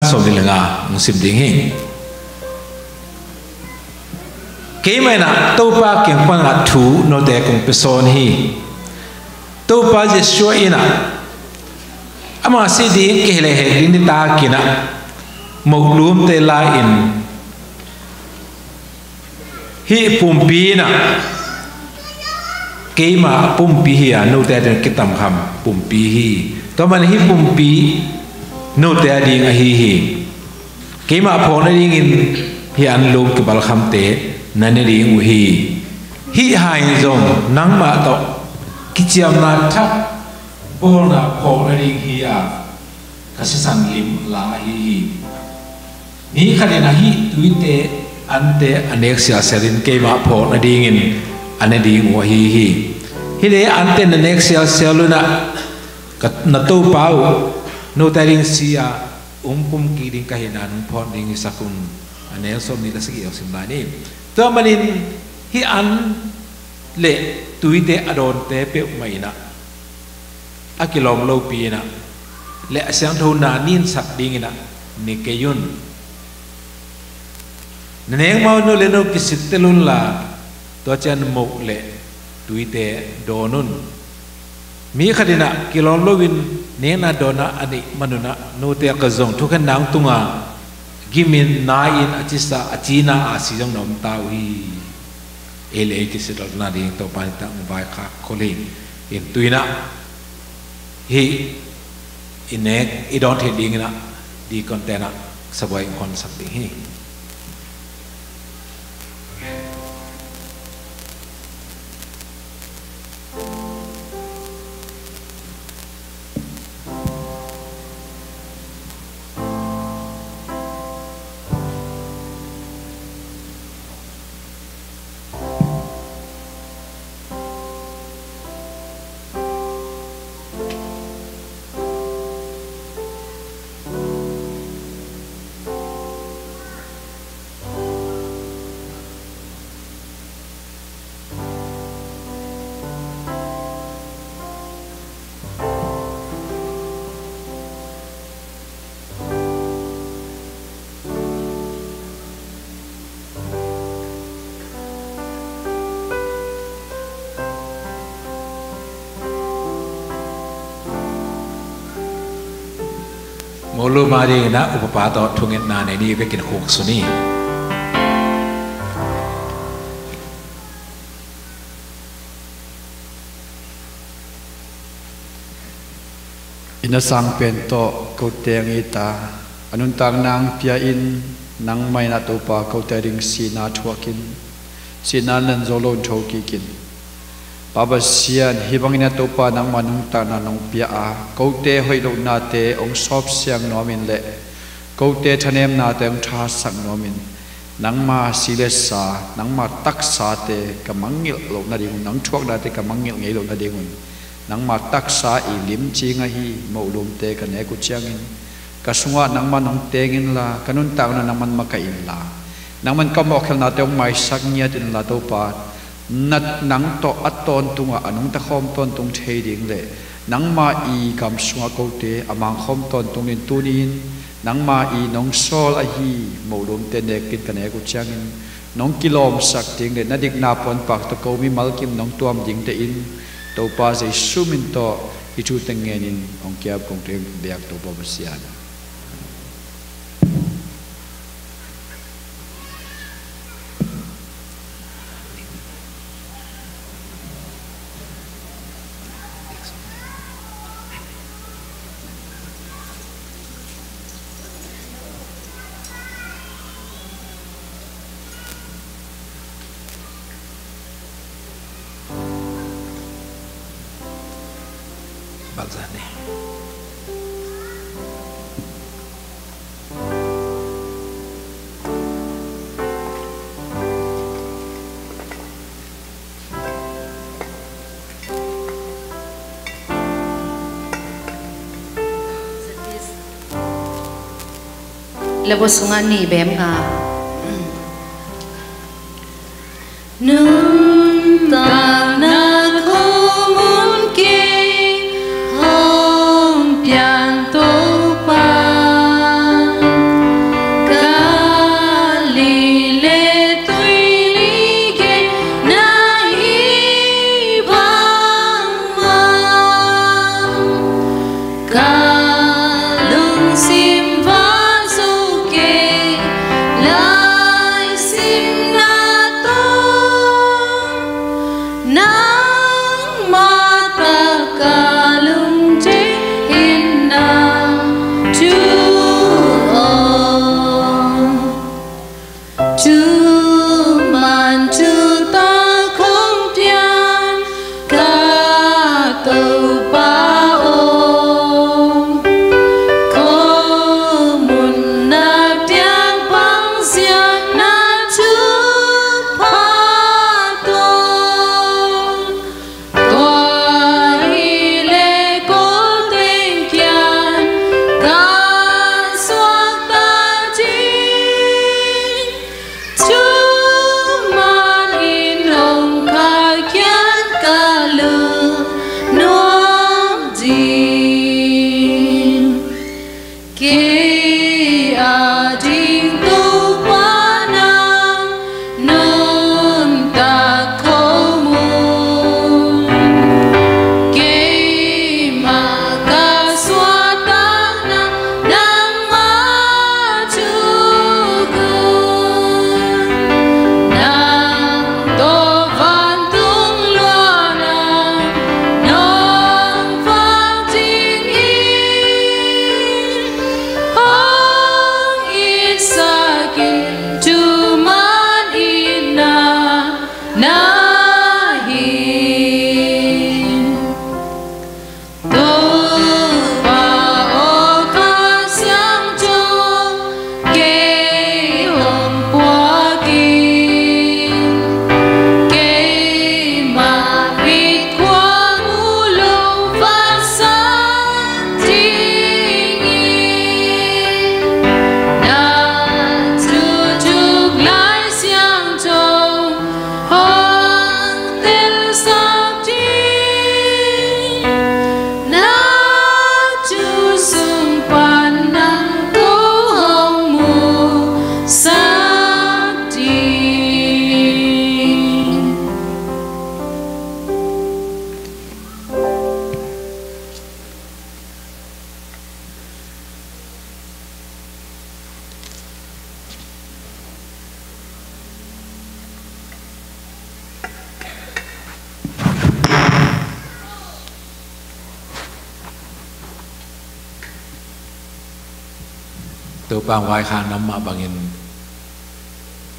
som ni lenga musim ding hi ke mai na to pa keng pa na thu no te kong peson hi to pa je sho ina ama si ding ke le he din ta kina mo lum te la in hi pumpi na ke ma pumpi hi no te den kitam kham pumpi hi to man hi pumpi no te ding a hi ke ma phone ding in hi an lum ke bal kham te nan ding u hi hai zong nang ma to ki chiam na thap bol na phone ding hi a ka san lim la hi ni khane na hi tuite ante anexia serin ke ma phone ding in ane ding u hi le ante anexia seluna ka na to pau no ta ring sia pum ki ding ka hinan phone ding sakun ane som ni ta sigi sim ba ni to manin hi an le tuite adon te pe mai na akilom lo pi na le asyang thon na nin sak ding na ni ke yun neng mau no le no kisit telun la to chan mo le tuite donun mi khadina kilom lo win ne na dona ani manuna no te ka zong thukan nang tunga gimin na in achisa achina asijong nom tawi ele kisit na ding to pan ta vai kha kholi in tuina hi inek idon the ding na di kontena sabai kon sak ding hi mulu mari na upapato thungit na ne ni bekin khok suni inasang pento ko teng ita anun tang nang pia in nang mai na to pa ko tering sina thuakin sina nan zolon thoki kin Baba sian hibangina to pa nang manung ta na nong pia a ko te hoi lo na te ong sop siang nomin le ko te thanem na te ong tha sang nomin nang ma silesa nang ma tak sa te kamangil lo na ding nang thuak na te kamangil ngei lo na ding nang ma tak sa i lim chi nga hi mo lum te ka ne ku chiangin kasunga nang man nong tengin la kanun ta na nang man makain la nang man ka mo khel na te ong mai sak nya tin la to pa nat nang to aton tunga anung ta khom ton tung thei ding le nang ma i kam sunga ko te amang khom ton tung in tunin nang ma i nong sol a hi mo lum te ne kin ka ne ku chiangin nong kilom sak ting le na dik na pon pak to ko mi mal kim nong tuam ding te in to pa se sumin to i chu tengenin ong kyap kong te beak to pa sian Balzani lebo sungan ni bem nga nung ta na khomun ke hong pian to pa kê a ding tu pa nang nun ta khâu mun kê ma ca xoa ta nang ma chu gun nang to van tung loa nang nong vang ting in hong in sa kin tu man in na hin to pa o ka siang cho ke hom qua kin ke ma bit qua u lo va sa ting in na tu chuk lai siang cho hong tel sa ting na chu sung pan nang ko hong mu sa ting tu pang vai khan nam ma bangin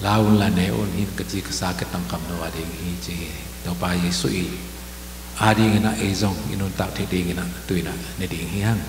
laun la ne on hin ka chi ka sa ka tam kam no wa ding hi chi tu pa yesu i a ding na e zong inun tak the ding na tuina ne ding hi hang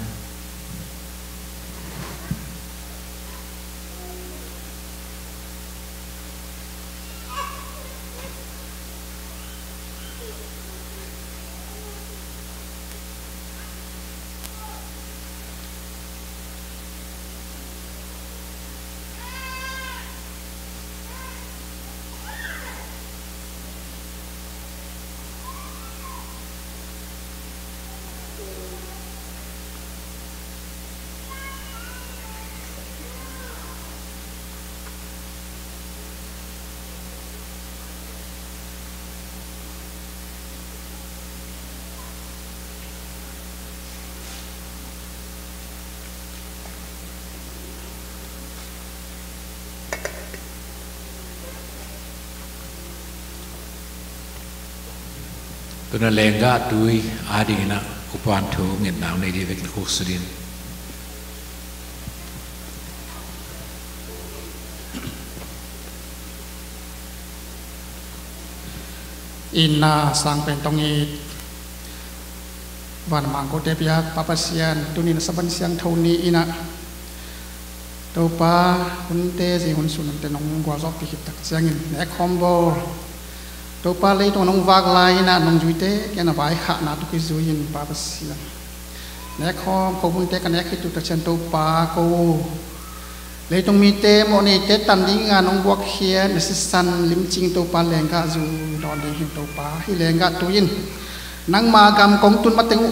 tu na lenga tui a ding na upan tho ngin naw nei di vek khu sudin Ina sang pentong i van mang ko te pia papasian tunin saban siang thoni ina to pa hun te si hun sun te nong gwa zok pi tak siang in ne combo to pa le to nong wak lai na nong juite ke na bai kha na to ki zuin papasian ne khom ko hun te kan ne ki tu ta chen to pa ko le tong mi te mo ni te tan ding nga nong bok khia ne si san lim ching to pa lenga zu don ding hin to pa hi lenga tuin nang ma gam kong tun ma teng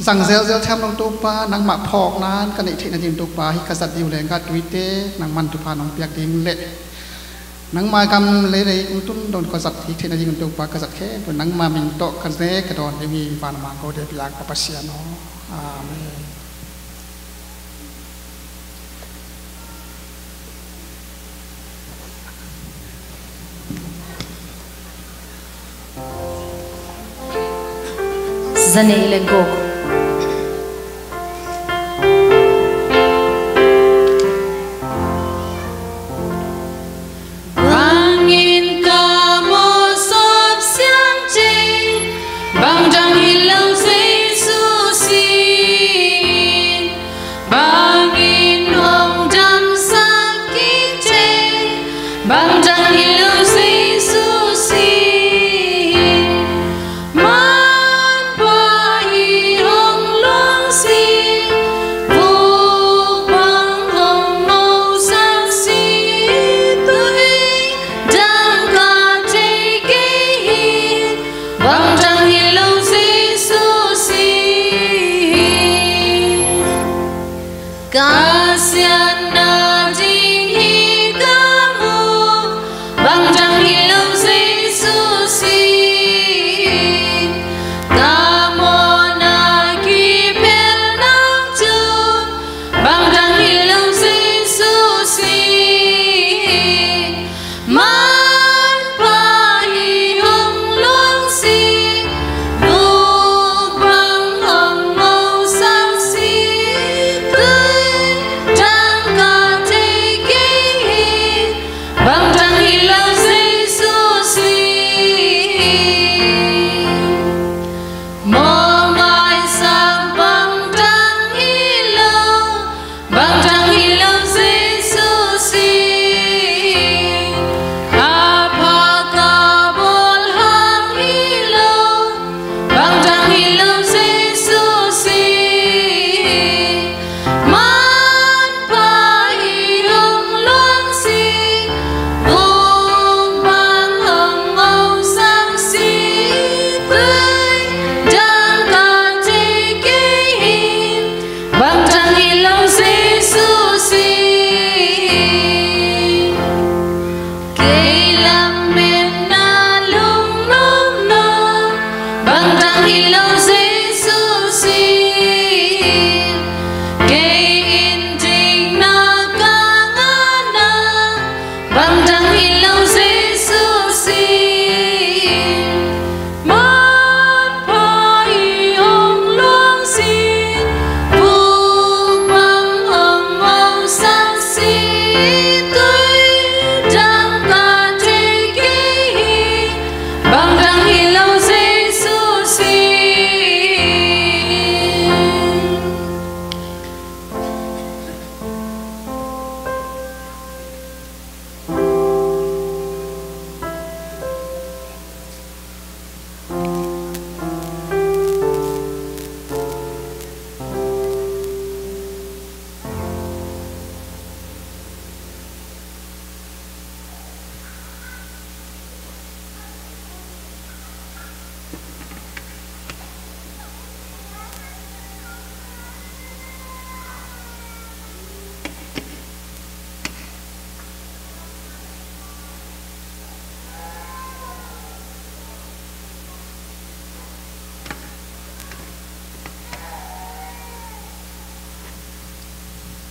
sang zel zel tham nong to pa nang ma phok nan kan ni thina jim to pa hi ka sat diu lenga tuite nang man tu pa nong piak ding le nang ma gam le le kong tun don ko sat hi thina jim to pa ka sat khe to nang ma min to kan ne ka don de mi van ma ko de piak pa pasia no amen zane lego rangin ka mo sop siang ching bang jang hilang sei su sin bang in hong jam saking ching bang jang hilang sei su sin man pa hi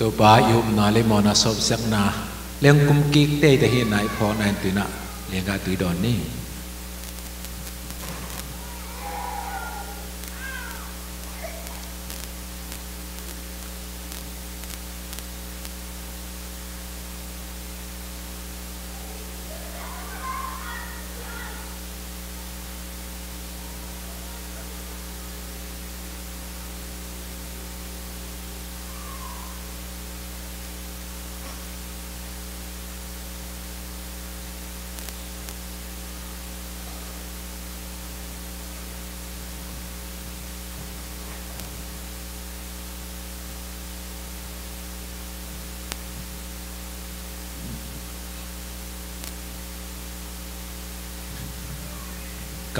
ตัวป้ายุบนาเลมอนาสอบสักนาเลี้ยงกุมกิ๊กเต้แต่เห็นไหนพอนายตุยนะเลี้ยงกาตุยดอนนี่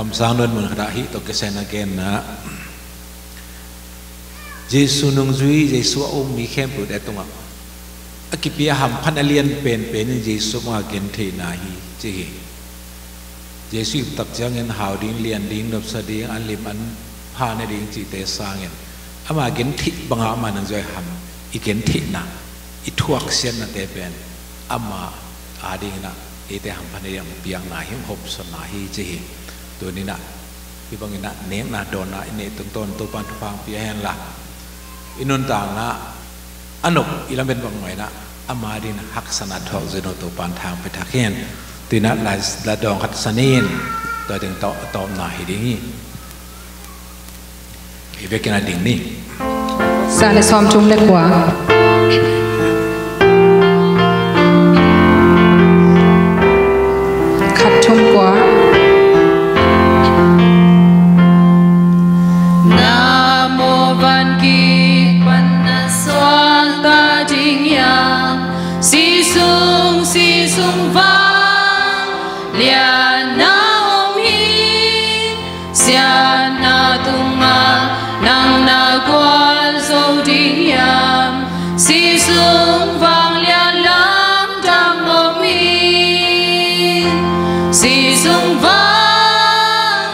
กำสังนนเหมือนขณะฮิตกเซนเกนนะเยซูนงจุยเยซูอมมีเข้มปุดเอตงอ่ะกิปิยหัมพันเลียนเป็นเยซูมาเกนเทนาฮีจีเยซูตักจังเงินหาวดิ้งเลียนดิ้งนบสดิ้งอันลิมอันพาในดิ้งจีเตสางเงินอามาเกนทิบังอามานังจอยหัมอีเกนทินะอีทวักเซียนนั่นเตเป็นอามาอาดิ้งนะอีเตหัมพันเลียนเปียงนาหิมหบสนาฮีจีตัวนี้นะพี่บังอินะเนียงนะโดนนะอินเนตต้นตัวปันทุพังเปียแหนละอินุนต่างนะอนุอิลาเป็นบางหน่อยนะอามาดินหักสนัดทอกเจโนตัวปันทางไปทักเห็นตีนัดละดองขัดสนินตัวถึงต่อหน่ายดิ้งนี่อีเวกินาดิ้งนี่สารซ้อมจุ่มเล็กกว่าขัดชุ่มกว่าSi sung vang lia lam dang om in si sung vang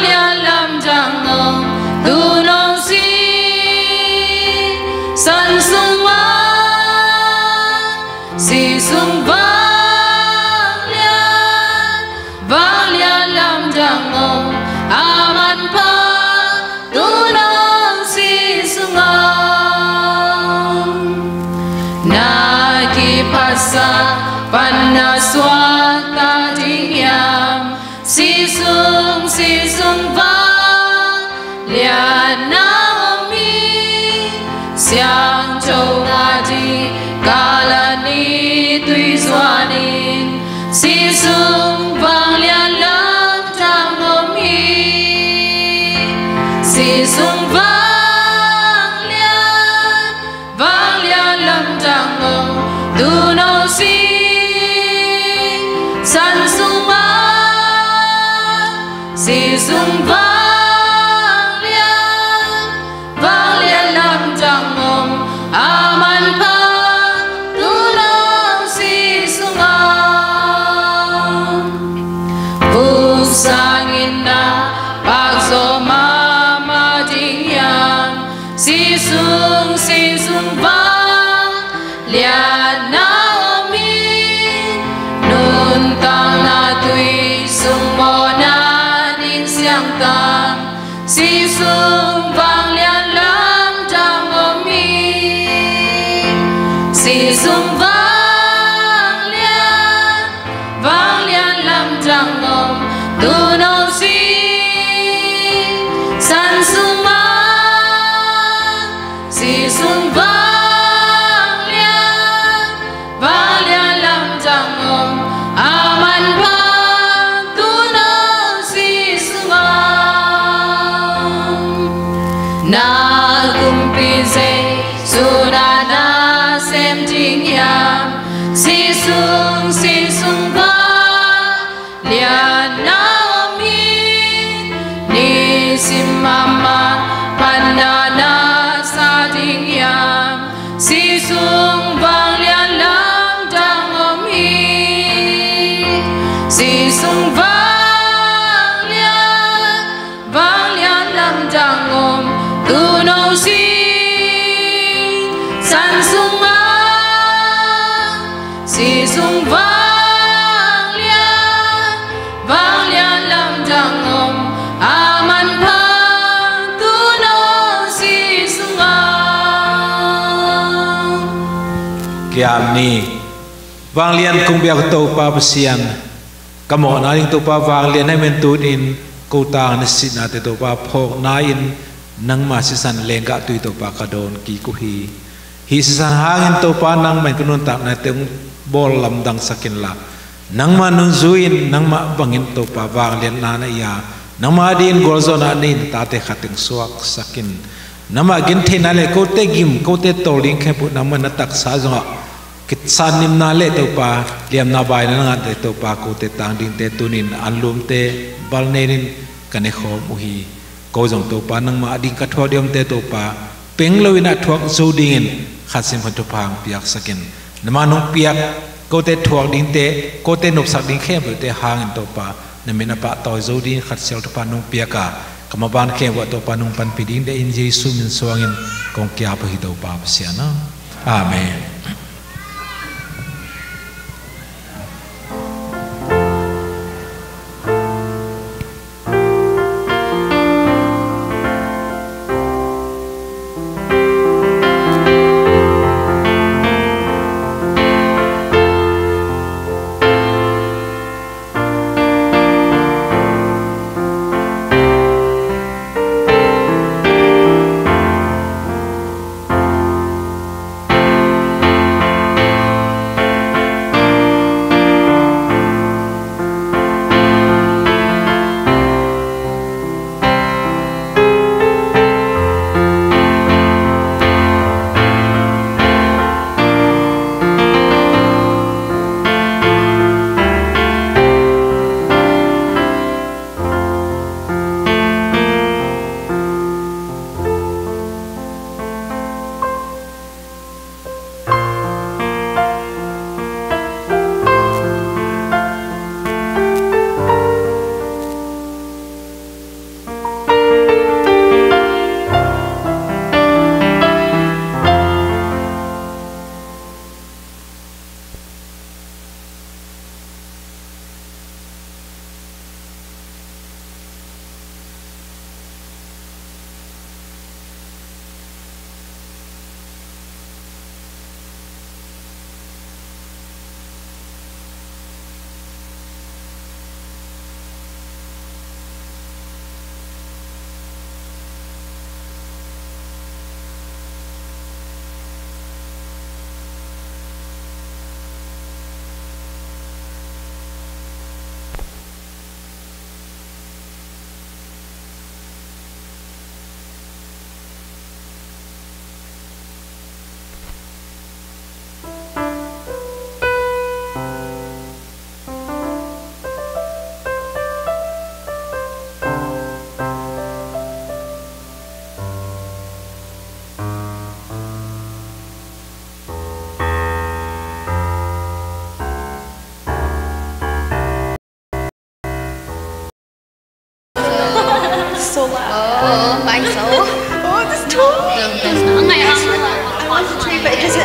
lia lam dang om tu nong si san sung si sung vang lia lam dang om aman pa tu nong si sung na ki pasa panna swata dingyam si sung vang lia naomi siang châu nga di kala ni tui zuanin si sung vang lia lam dang om hi si sung vang lia lam dang om tu no si san sung ma si sung vang lia lam dang om aman pa tu no si sung Bung sangin na pagso mama dingyam si sung vang lia naomi nun tang na tui sung mo na nin siang tang si sung vang lia lam dang om hi si sung vang lia lam dang om tu no si san sung ma si sung vang lia lam dang om aman pa tu no si sung na kumpi se sunana sem ding yam si sung vang lia naomi ni sim mama panana sa ding yam si sung vang lia lam dang om hi si sung vang lia lam dang om tu no si san sung ma si sung vang lia lam dang om aman pa tu no si sung kiam ni vang lian kung biak to pa pasian kamo na ring to pa vang lian hai men tu in ko ta na sit na te to pa phok na in nang ma si san lenga tu to pa ka don ki ku hi si san hangin to pa nang men kunun tak na te bol lam dang sakin la nang ma nun zuin nang ma bangin to pa vang lian na na ya nang ma din gol zona nin ta te khating suak sakin nama gin the na le ko te gim ko te to ling khe pu nam na tak sa zonga kit san nim na le to pa liam na bai na nga te to pa ko te tang ding te tunin anlum te bal ne nin kane khom u hi ko jong to pa nang ma ding ka tho diam te to pa peng loina thuak zu ding in khat sim phan to phang piak sakin nama nong piak ko te thuak ding te ko te nop sak ding khe bu te hang in to pa na mena pa toy zo ding khat sel to pa nong piaka kamaban khe wa to pa nong pan piding de in jesu min suangin kong kya pa hi to pa siana amen.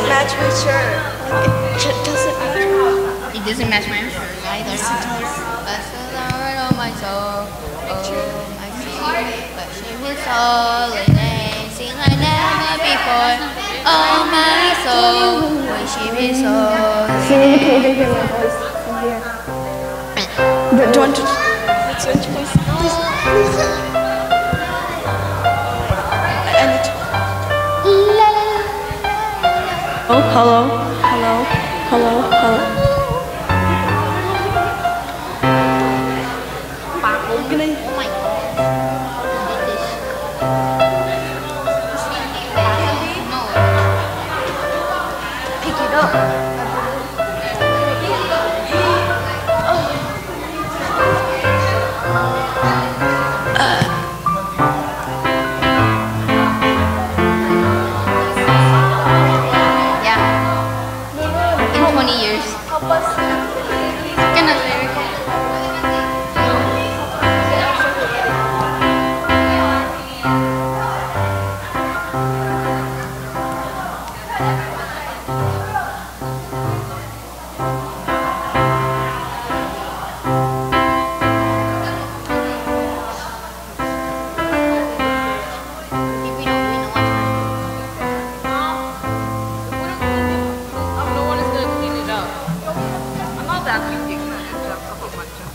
match my shirt. It doesn't match. It doesn't match my shirt either. Bless the Lord, oh my soul, oh my spirit, worship His holy name, sing like never before. Oh my soul, worship His holy name. Can you hear my voice from here? But don't. Let's switch, please. Please. I need to. Oh, hello, hello, hello, hello. Can I? Oh my God. Pick it up. Yeah. In 20 years. Cannot lyric.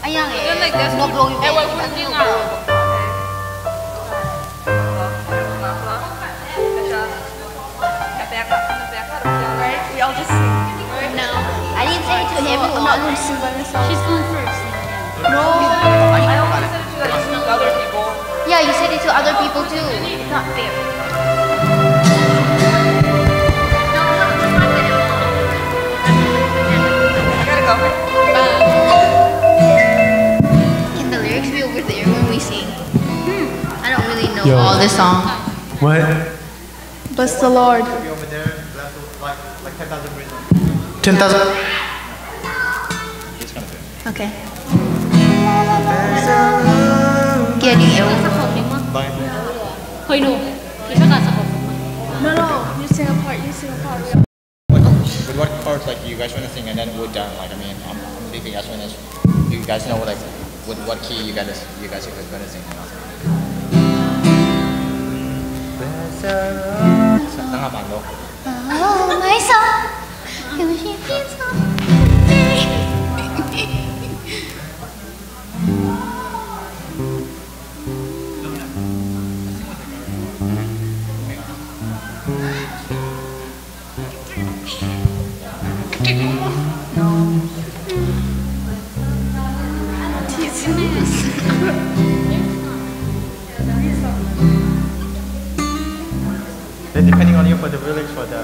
Ayan eh. Moblong yung Right? We all just sing. No. I didn't say it to everyone. I'm not going to sing by myself. She's going first. No. I only said it to like other people. Yeah, you said it to other people too. It's not fair. I gotta go. Can the lyrics be over there when we sing? I don't really know Yo. all the song. What? Bless the Lord. Be over there, like 10,000 reasons. 10,000. Okay. Getting ill. No, you sing a part, you sing a part. With what parts like you guys want to sing, and then we're done. Like I mean, I'm leaving as soon as you guys know like with what key you guys are gonna sing. And I'll Oh, my soul. You should be so. Then depending on you for the lyrics for the.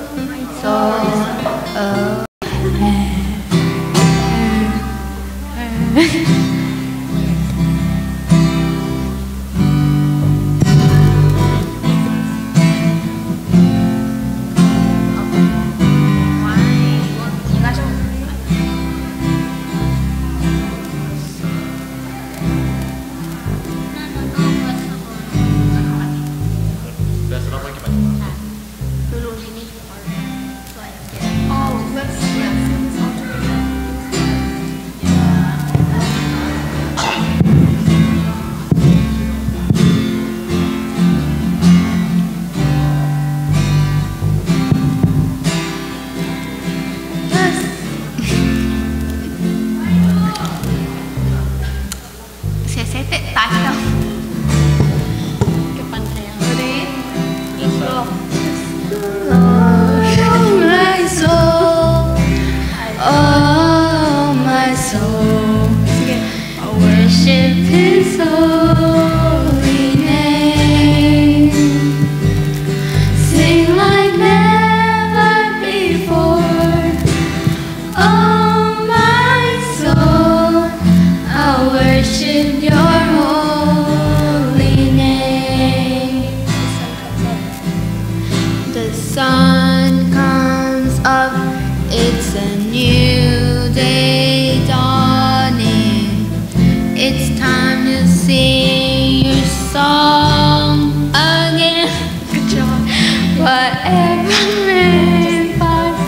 Whatever may pass.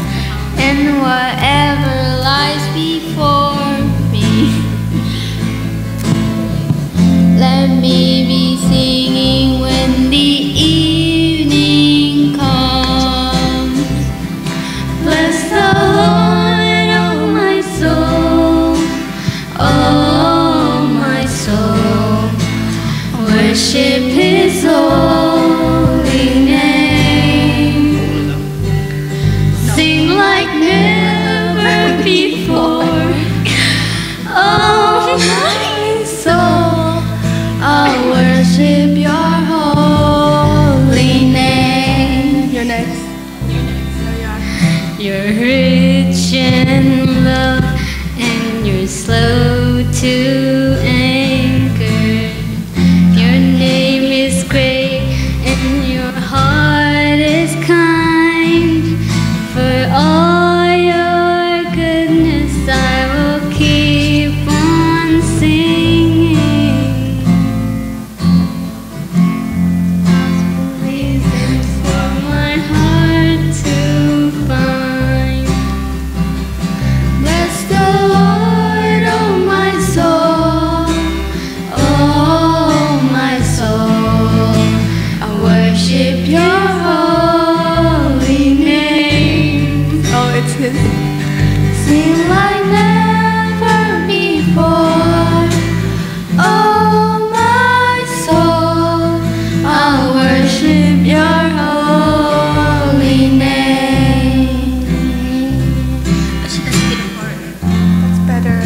sing like never before. Oh my soul, I'll worship your holy name. You're next. You're rich in love and you're slow to anger. Your name is great and your heart is kind. For all your goodness I will keep on singing. Reasons for my heart to find. Bless the Lord, oh my soul, oh my soul. I worship your holy name. Oh, it's his. Sing like never before. Oh my soul, I worship your holy name. That's better.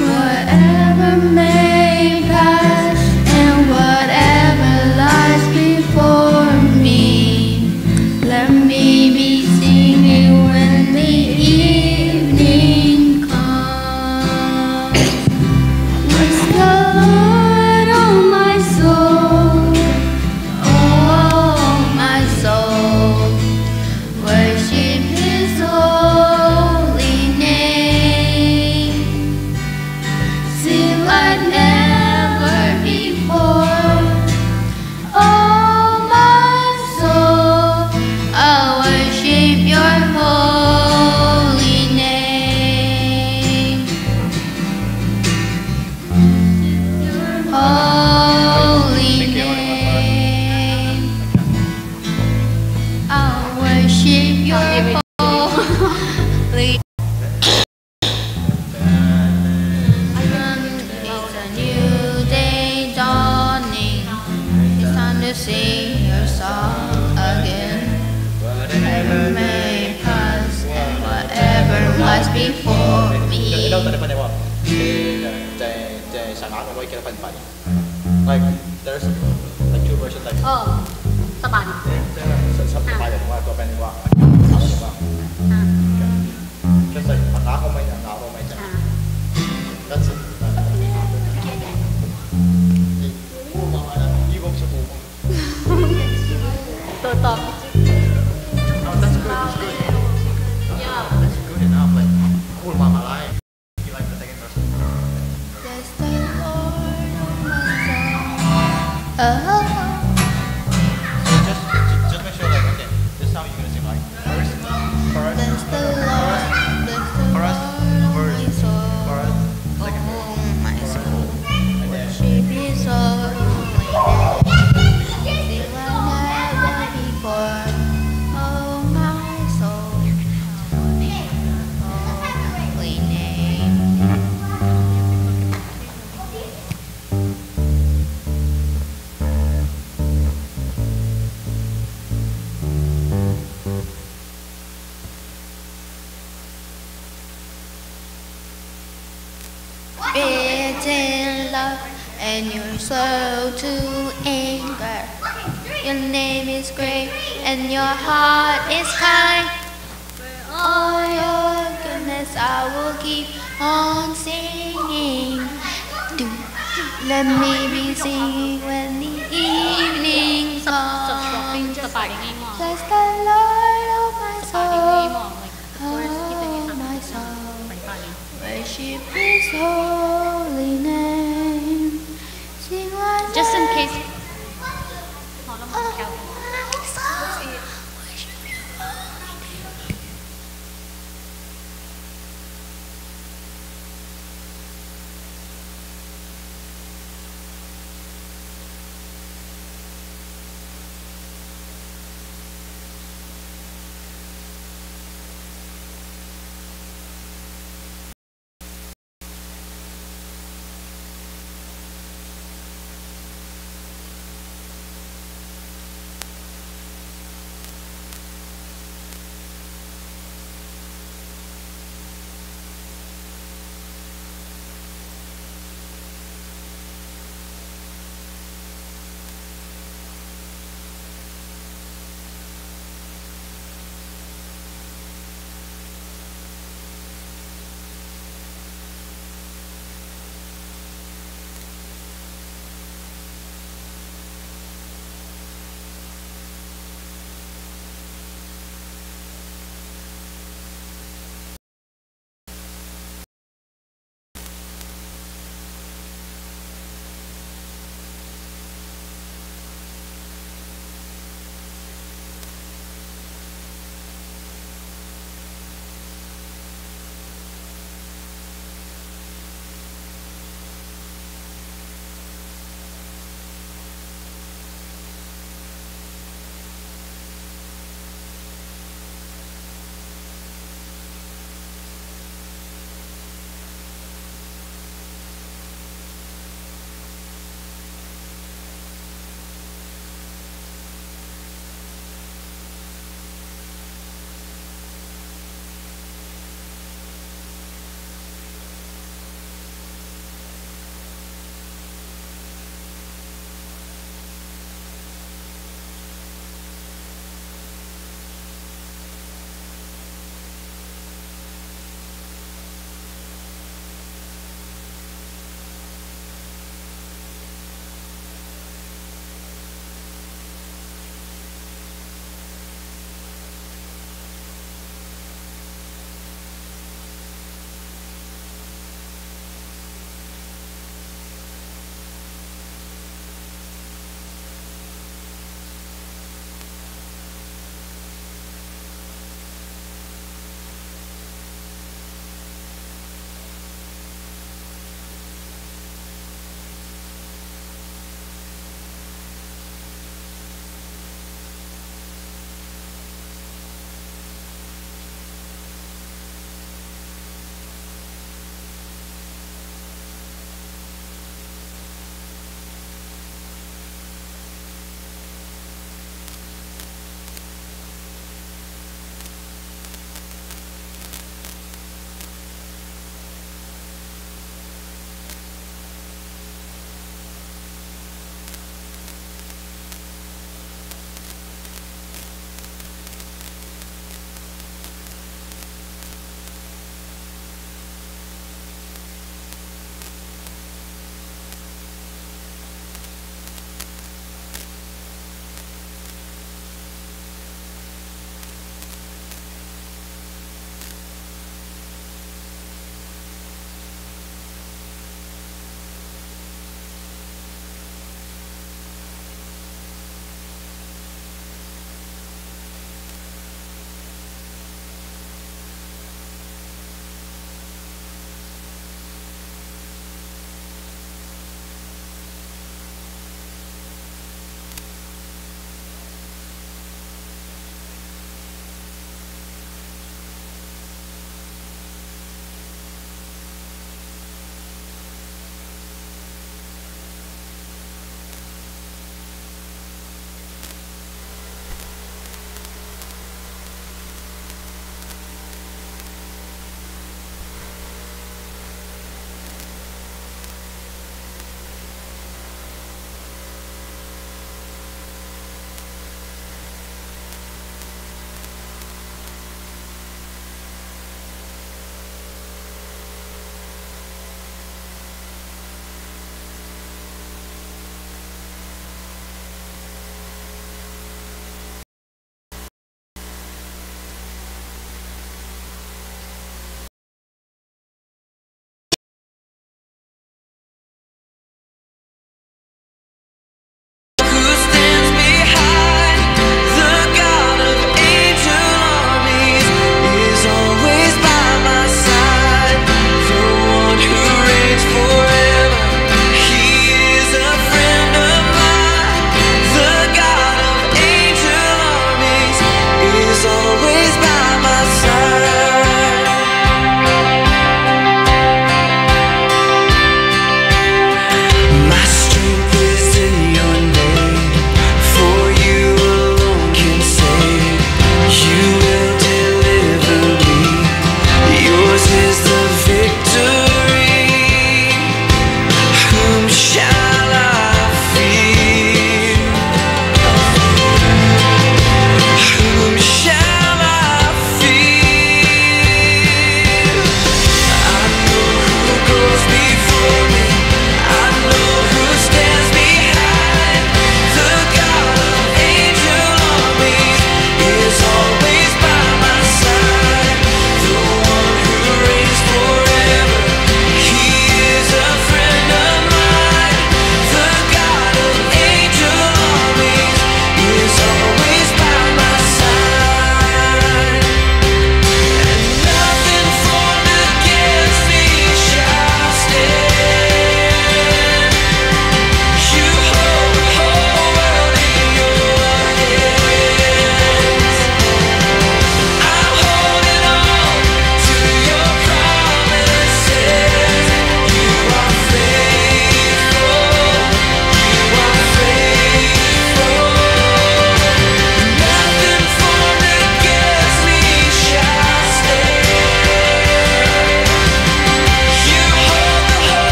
Whatever may pass and whatever lies before me, let me be singing when the evening comes. Bless the Lord, oh my soul, oh my soul. Worship His holy name. Sing like never before. Oh my soul, I worship your holy name. Holy name. I worship your holy. It's a new day dawning. It's time to sing your song again. Whatever may pass and whatever lies before me. đâu tới đây what? They sản xuất với cái phần phải. Like there's like two versions like. สะบัด สบายแต่ว่าตัวเป็นว่าสาวว่าก็ใส่ผักน้ำก็ไม่หนาวก็ไม่จัง That's it. You go to school. ตัวตอบ Oh, that's good. That's good. That's good enough. Like, cool, mama, lie. You like the second verse? Bless the Lord, oh my soul. Oh. So just make sure, like, okay, this is how you're gonna sing, like, first, chorus, Bless the Lord, bless the chorus, Lord, oh my verse, soul. chorus, second verse, Oh my soul. and then Worship His holy name. Sing like never before. Oh my soul. Holy name. It's in love and you're slow to anger. Your name is great and your heart is kind. For all your goodness I will keep on singing. Do let me be singing when the evening comes. Bless the Lord, oh my soul, oh my soul. Worship His holy name. Sing like Just in case. oh my soul. Worship Your holy name.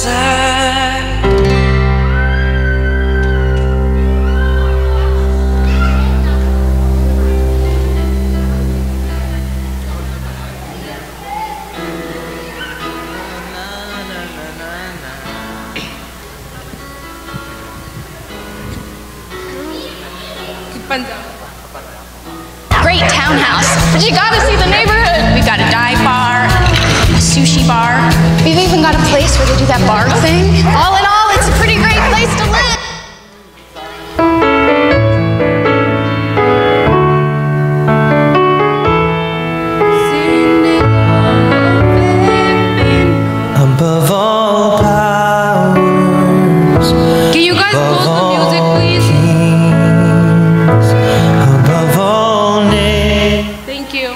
side. Great townhouse, but you gotta see the neighborhood. We've got a dive bar, a sushi bar. We've even got a place where they do that bar thing. All in all, it's a pretty great place to live. Above all powers, Can you guys close the music, please? above all names. Thank you.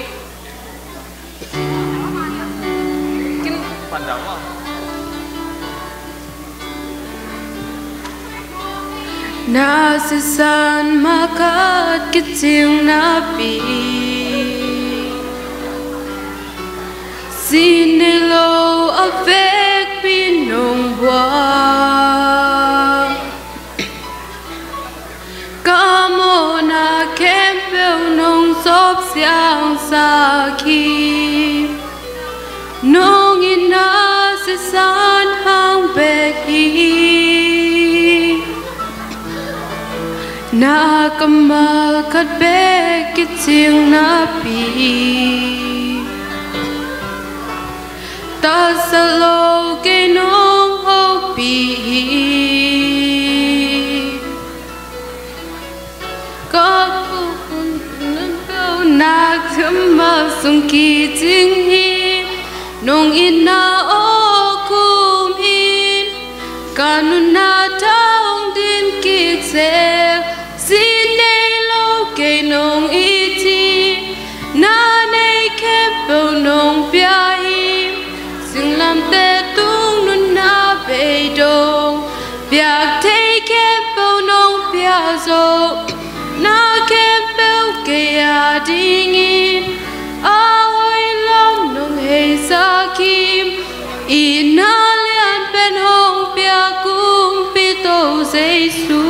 Nasisan makat kiting nabi Sinilo avec pinong buwan Kamo na kempel nong sop siyang saki Nong inasisan hang beki Nakamalkat bekit siyang napi Tasalo kinong hopi Kapunan kau nagtamasong kitingin Nung ina o kumin Kanuna taong din kitse Sinelo kay nung iti Nanay kempo nung biyahim Singlam te tung nun na beidong Biag te kempo nung biyazo Na kempo kaya dingin Ahoy lam nung hei sakim Inalian penhong biakum pito seisu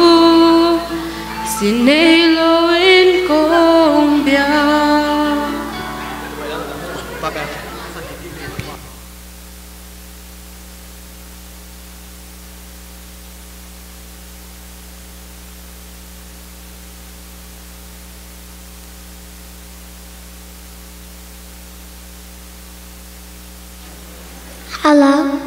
Sinelo in Colombia. Hello.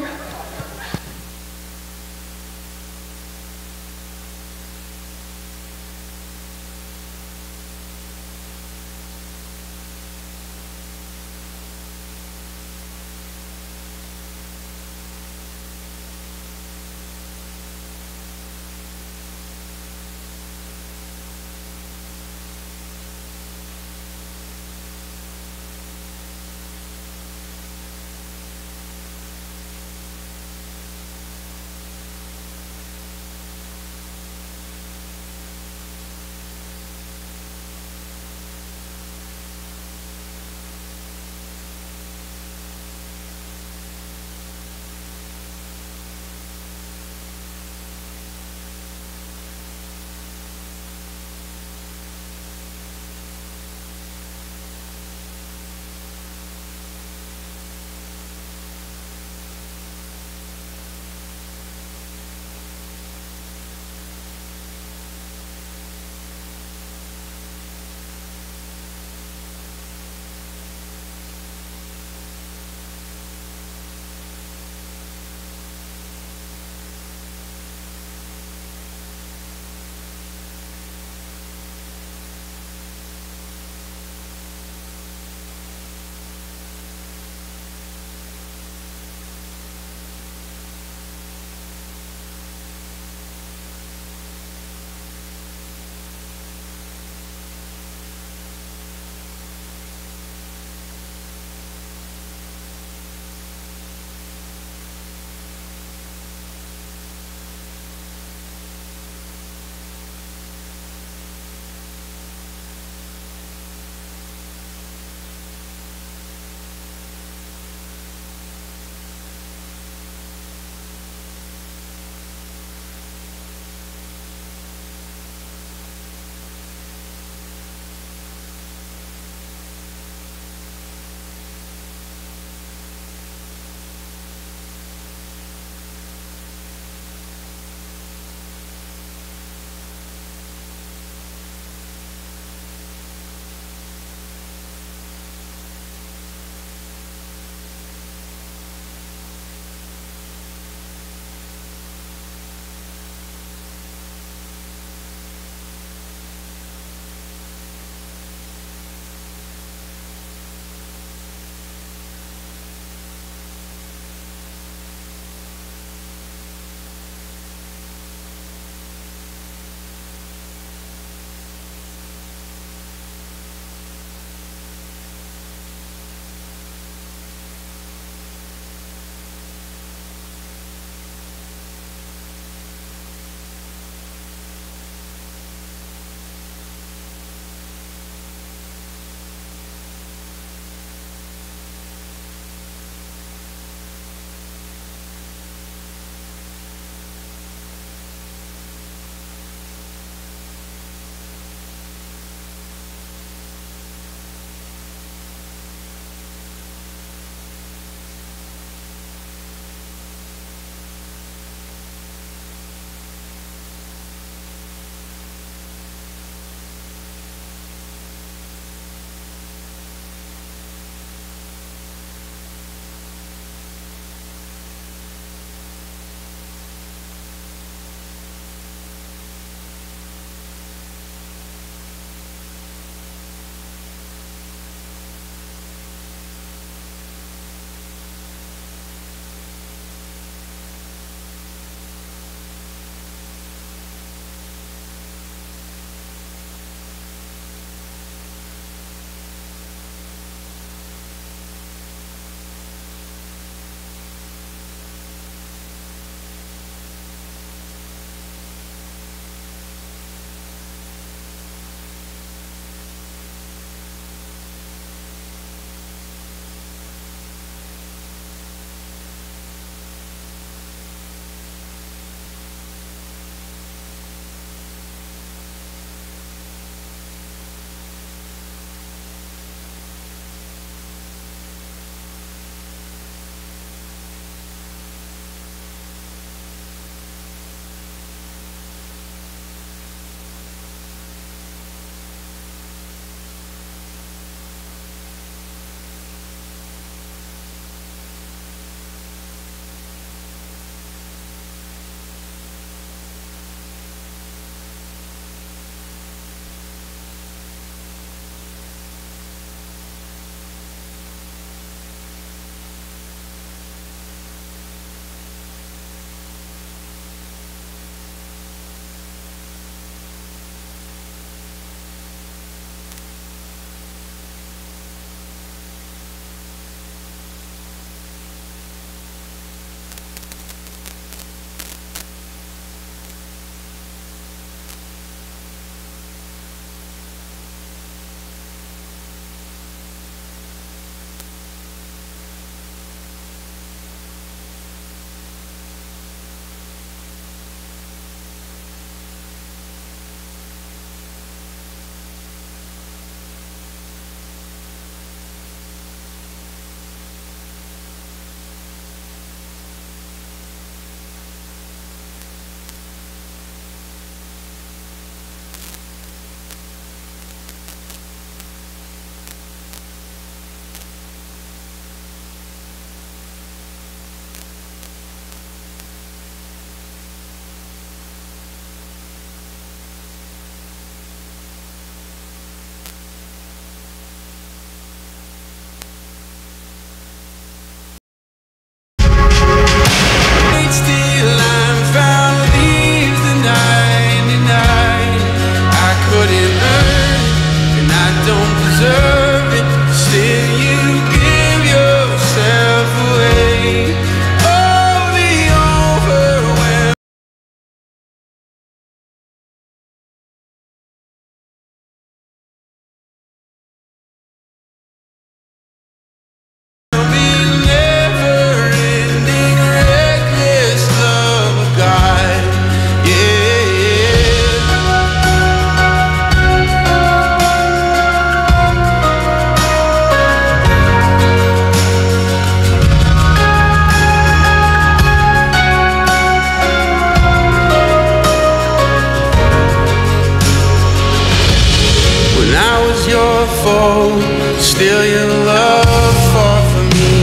your fault, still your love fought for me.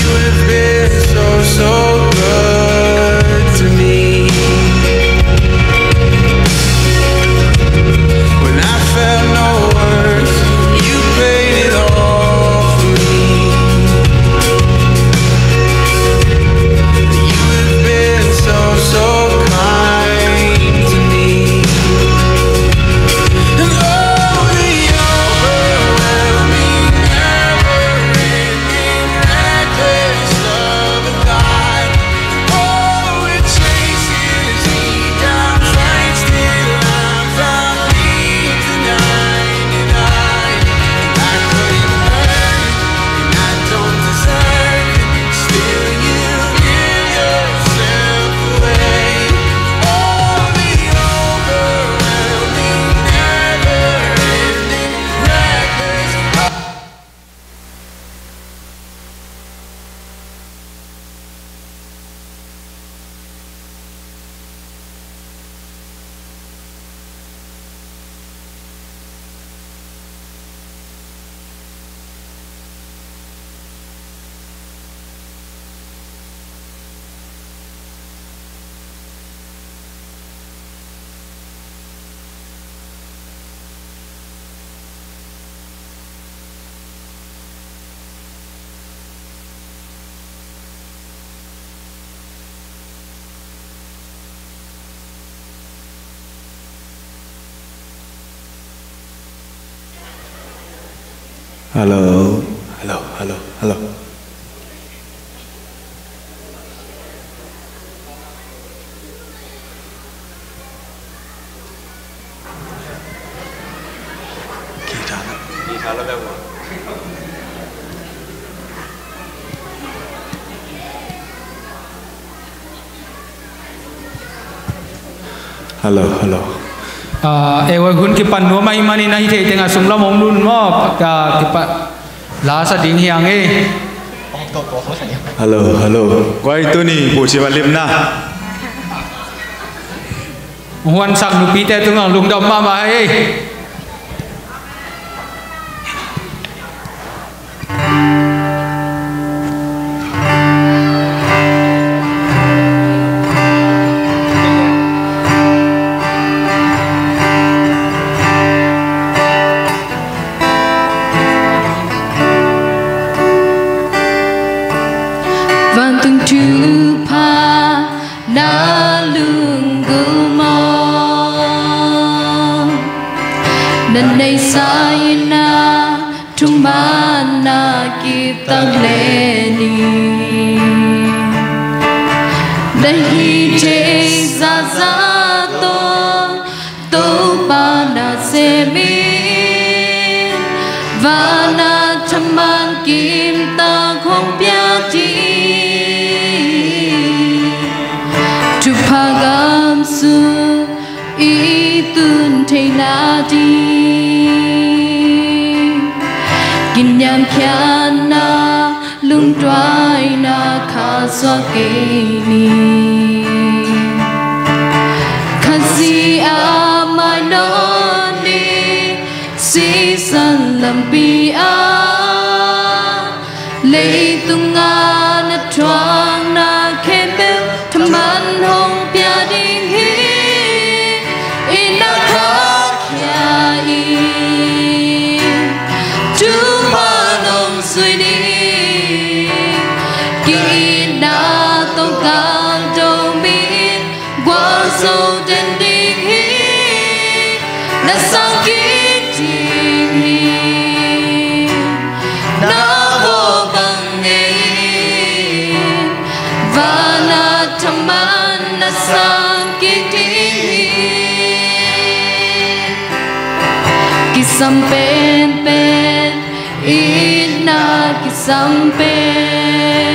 You have been so good to me. When I felt no words, you paid it all for me. You have been so kind to me. And oh, the overwhelming, never-ending, reckless love of God. Oh, it chases me down, fights till I'm found, leaves the 99. I couldn't earn it, and I don't deserve it. Still, you give yourself away. Oh, the overwhelming, never-ending, reckless love. Hello, hello, hello, hello. Hello, hello. Ewa hun kipan no mai mani na hite tenga sungla mong lun mo ka kipa la sa ding hiang e. Hello, hello. Quay tôi nè, bộ chỉ vào liệm na. Huan sak nu pi te tungang lung dom ma ma e. Vang từng chữ pa na lương gương mơ nên đây sai na trung ba na kịp tăng lên đây hi chế ra tô ba na se mi và na trăm man kim ta không biết chi Chupagam su itun te na di Ginyam kyan na lung dry na kaswa kini Kasi amay noni si san lampi Lei tunga na tuang na kembel Taman hong pia ding hi Ina kakya i Tumanong sui di Kina tong kang dong bin Gua so den ding hi Na sang kit ding hi Na vô bằng ngày Và na taman na sang kiti Kisam pen pen Ina kisam pen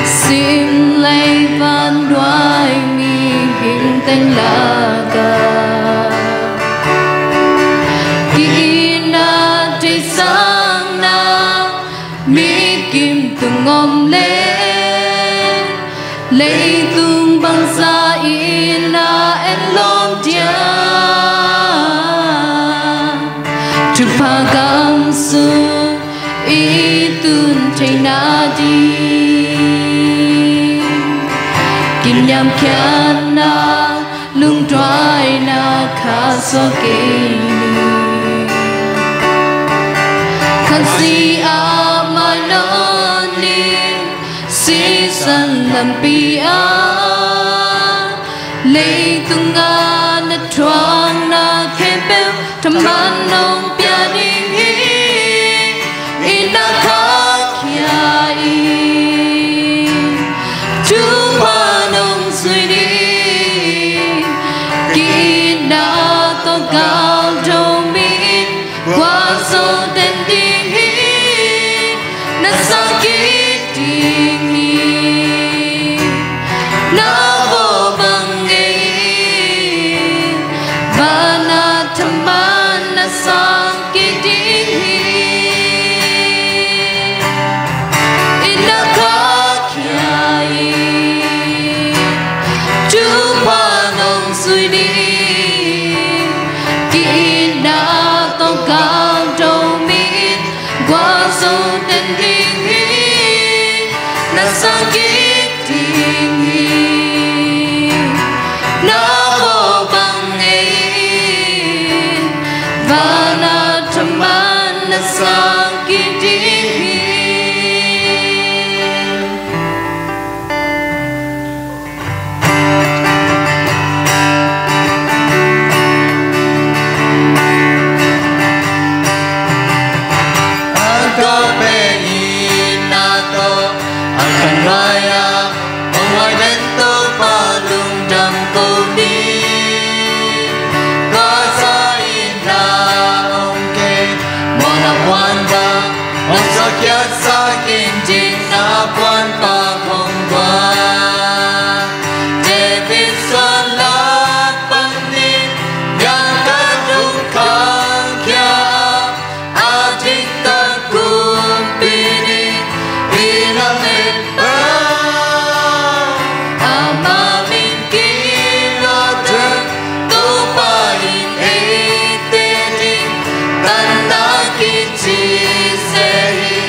Sim lay van đoai mi hình tên laga Kina tri sang na Mi kim tung lên lấy tung băng xa ina in nham kian na lung trai na kha so ke kan si a ma no ni si san lam pi a lei tunga na thoang na khem pe tham man nong pia ning hi in na kha kia i chu pa nong sui ni ki na to cao đâu min qua so ten ding hi na sa ki ding hi na vô bằng ngày và na tham ban na sang ki ding hi in na kha kia i chu pa nong sui ni ki na to cao đâu min qua so ten ding hi na sang ki ding hi na vô bằng ngày và na tham ban na sang ki ding hi Agape inato akan raya ongwai bento palung dam kodi kasa ina ongke mona wanda osa kiasa kinjing na puan pa kongwa David salat panin yang kadung kangkya adik kumpini inamin ba amamin kilotan tupain etedin tanda kici sehi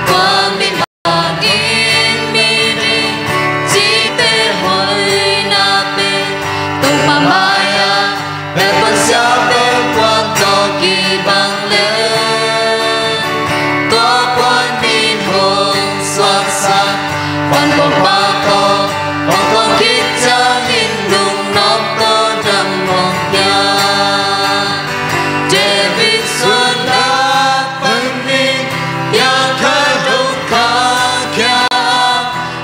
kwamin hangin mini cite hoi nape tupamaya bepon siape kuanto kibang le tua quan min hong soát sát quan bông ba co quan quan kít cha in lung nóc co đầm mong ya David xuân đã phân minh ya khai đâu ca kia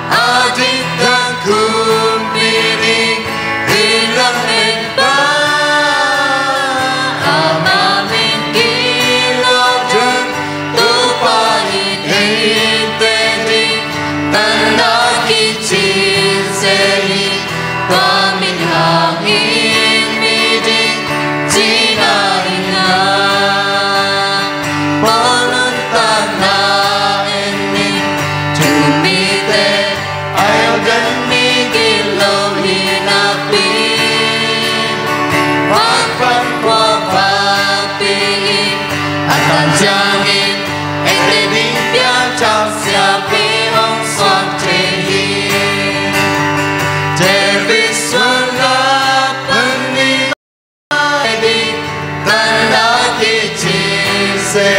adik dan kumpini hilang min ba amamin kilotan tupain etedin tanda kici sehi kwamin hangin miding cina inga ponun tana enin tumite ayaw dan migilo hinapin Wangpan kwa papiin akan jangin etedin biar chao siapi ong soát tehin David xuân la pening edin tanda kici se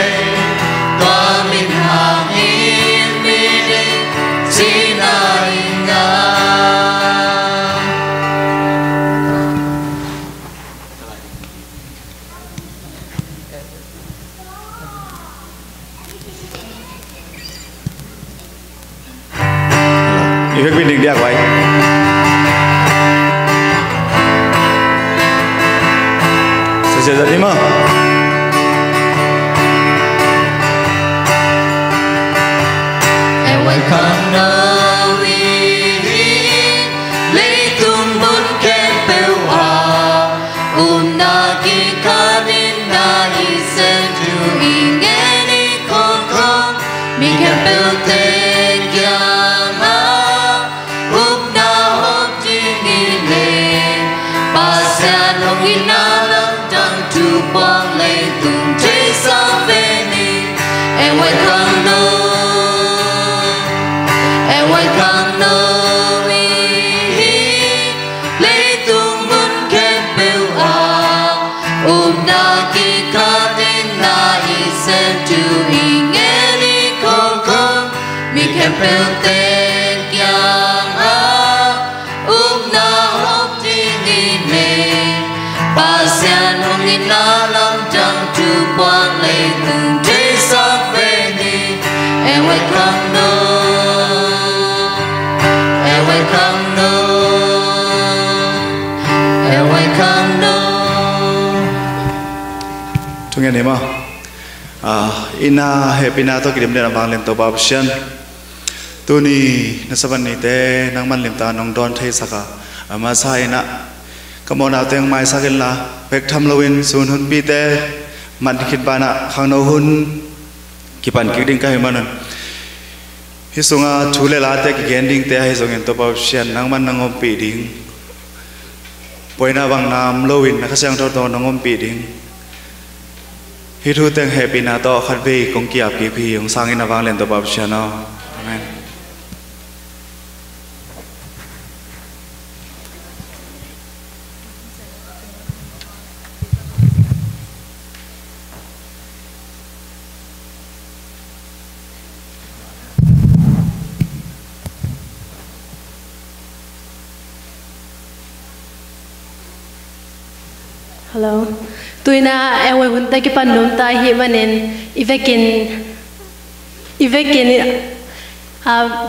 tua min hangin miding cina inga Việc bình định đi quay. Sẽ dẫn đi mà. And when come no lấy tung bút kem bêu hòa na ki kanin na hi sen tu ingeni kon kon mi kem bêu te gyama na hop jing ile pasan long inalam dang tu bong lấy tung te sa veni and when come no And when come no beltek yang na hop tingine pasian unginalam jang tu buang le tung desa veni ewe kamno ewe kamno ewe kamno Tunga nema ina happy na to kirim na bang lem to babsian tuni nasaban ni te nang man lem ta nong don thai saka ama sai na kamona teng mai sakin la pek tham lowin sun hun bi te man khit bana khang no hun kipan ki ding kai manan hi sunga thule la te ki gending te hai song en to babsian nang man nangom pi ding poina bang nam lowin na khasang to to nangom pi ding hi thu teng happy na to khat ve kong kiap ki phi ong sang ina wang len to bab chano amen Hello. Tuina ewe hunta ki panum ta hi manen ivekin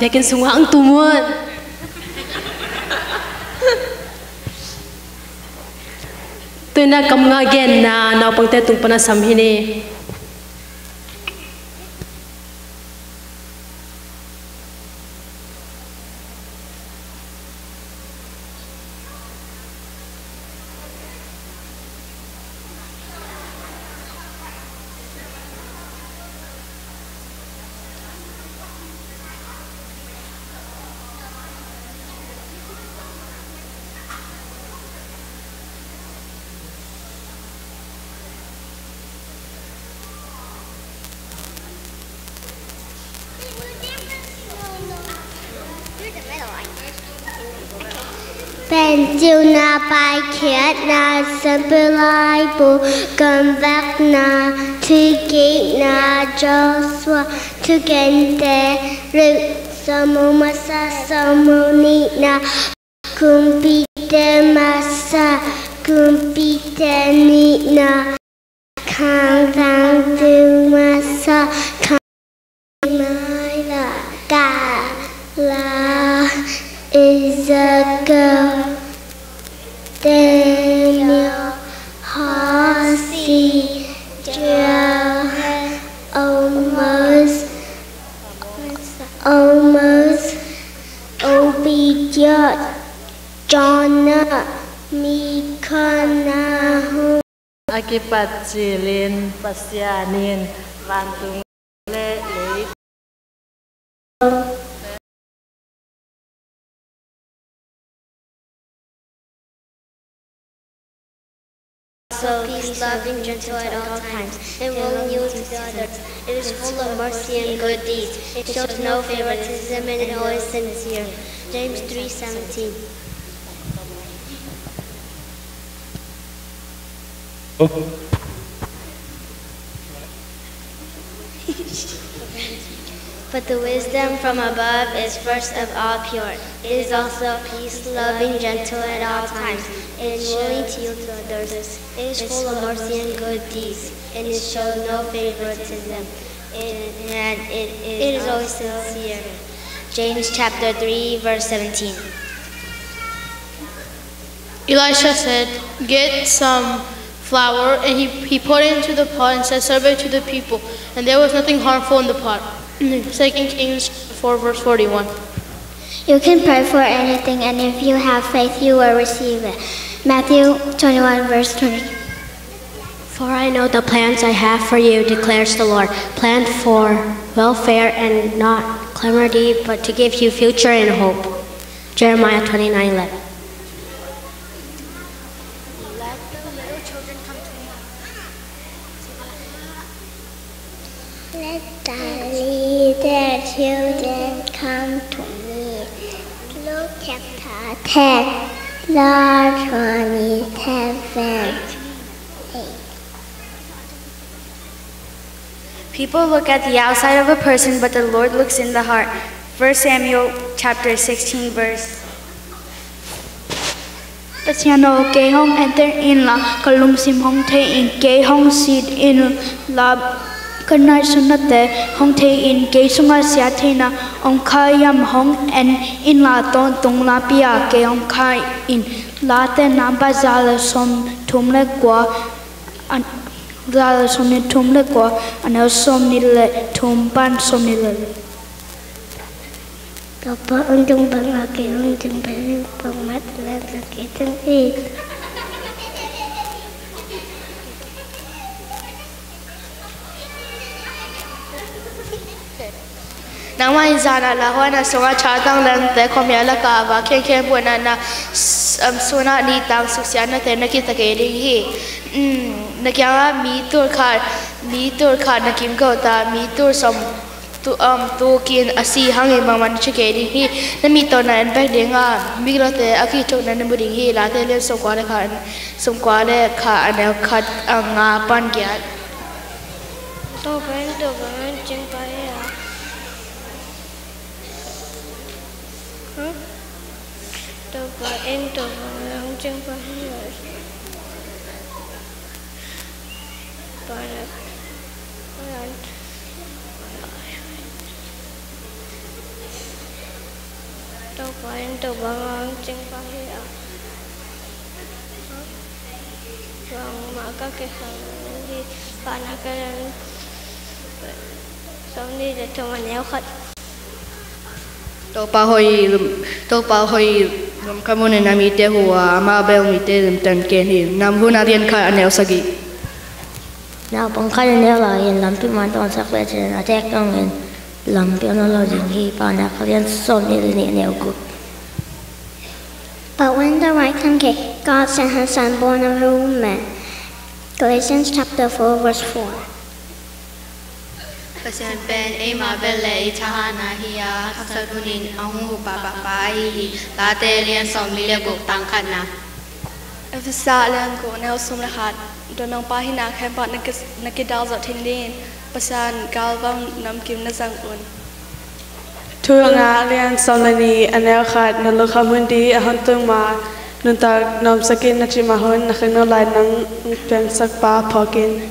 vekin sungang tumut. Tuina kamnga gen na napangte tungpana samhini. Ben chiều na bài khiết na sân bê lai bù cầm vác na thư ký na Joshua thư kênh tê rực sơ mô ma sa sơ mô ni na kumpi tê ma sa kumpi tê ni na khang thang tư ma sa khang mai là cả là is a girl, Daniel, Hosea, Joel, Amos, Obadiah, Jonah, Micah, Akipat Jilin, Pasianin, Vantung Le. So peace, loving, gentle at all times, and willing you to others. It is full of mercy and good deeds. It shows no favoritism and is always sincere. James 3:17. But the wisdom from above is first of all pure. It is also peace, loving, gentle at all times, and willing to yield to others. It is full of mercy and good deeds, and it shows no favoritism, and it is always sincere. James chapter 3, verse 17. Elisha said, "Get some flour," and he poured it into the pot and said, "Serve it to the people." And there was nothing harmful in the pot. 2 Kings 4, verse 41. You can pray for anything, and if you have faith, you will receive it. Matthew 21, verse 20. For I know the plans I have for you, declares the Lord, planned for welfare and not calamity, but to give you future and hope. Jeremiah 29:11. Let the little children come to me. Luke chapter 10, verse 27. People look at the outside of a person, but the Lord looks in the heart. 1 Samuel chapter 16 verse. Pasiano ke hong enter in la kalum sim hong the in ke hong sit in la kanai sunate hong the in ke sunga sia thena ong khayam hong and in la ton tung la pia ke ong khai in la te na bazal som thum le kwa an la som ni thum le kwa an som ni le thum pan som ni le Papa untung bang ke untung bang pamat la ke tang e nang mai zana la hona songa cha tang lan te khomya la ka wa khen khen buana na sona ni tang susya na te na ki ta ke ri hi na kya mi tur kha na kim ko ta mi tur som tu kin asi hangi maman chike ri hi na mi to na en back denga mi lo te aki chok na mu ri hi la te le so kwa le kha ana khat nga pan kya to ban ching pa ya to ban ching pa ya đâu có em từ bằng chân qua here vâng mà các cái hàng đi bạn cái sống đi để cho mình néo khất to pa hoi kamone na mi te huwa ma bel mi te tan ken hi nam hu na rian kha anel sagi nào bằng khai néo là hiện làm phim man toàn sắc lệ trên là tech trong hiện làm biểu nó lo gì khi bạn đã có viên son đi lên nẻo cục. But when the right time came, God sent His Son, born of a woman. Galatians chapter 4, verse 4. Pasian ben ema belle chahana hiya khapsadunin ahu baba pai la te lian som mi le gok tang khana Evisa lian ko nel som le khat donang pa hina khem pa nakidal zot thindin pasan galbang nam kim na sang un Tuanga lian somnani anel khat na lo khamundi ahon tung ma nun ta nom sakin na chi mahon na khang no lai nang peng sak pa phokin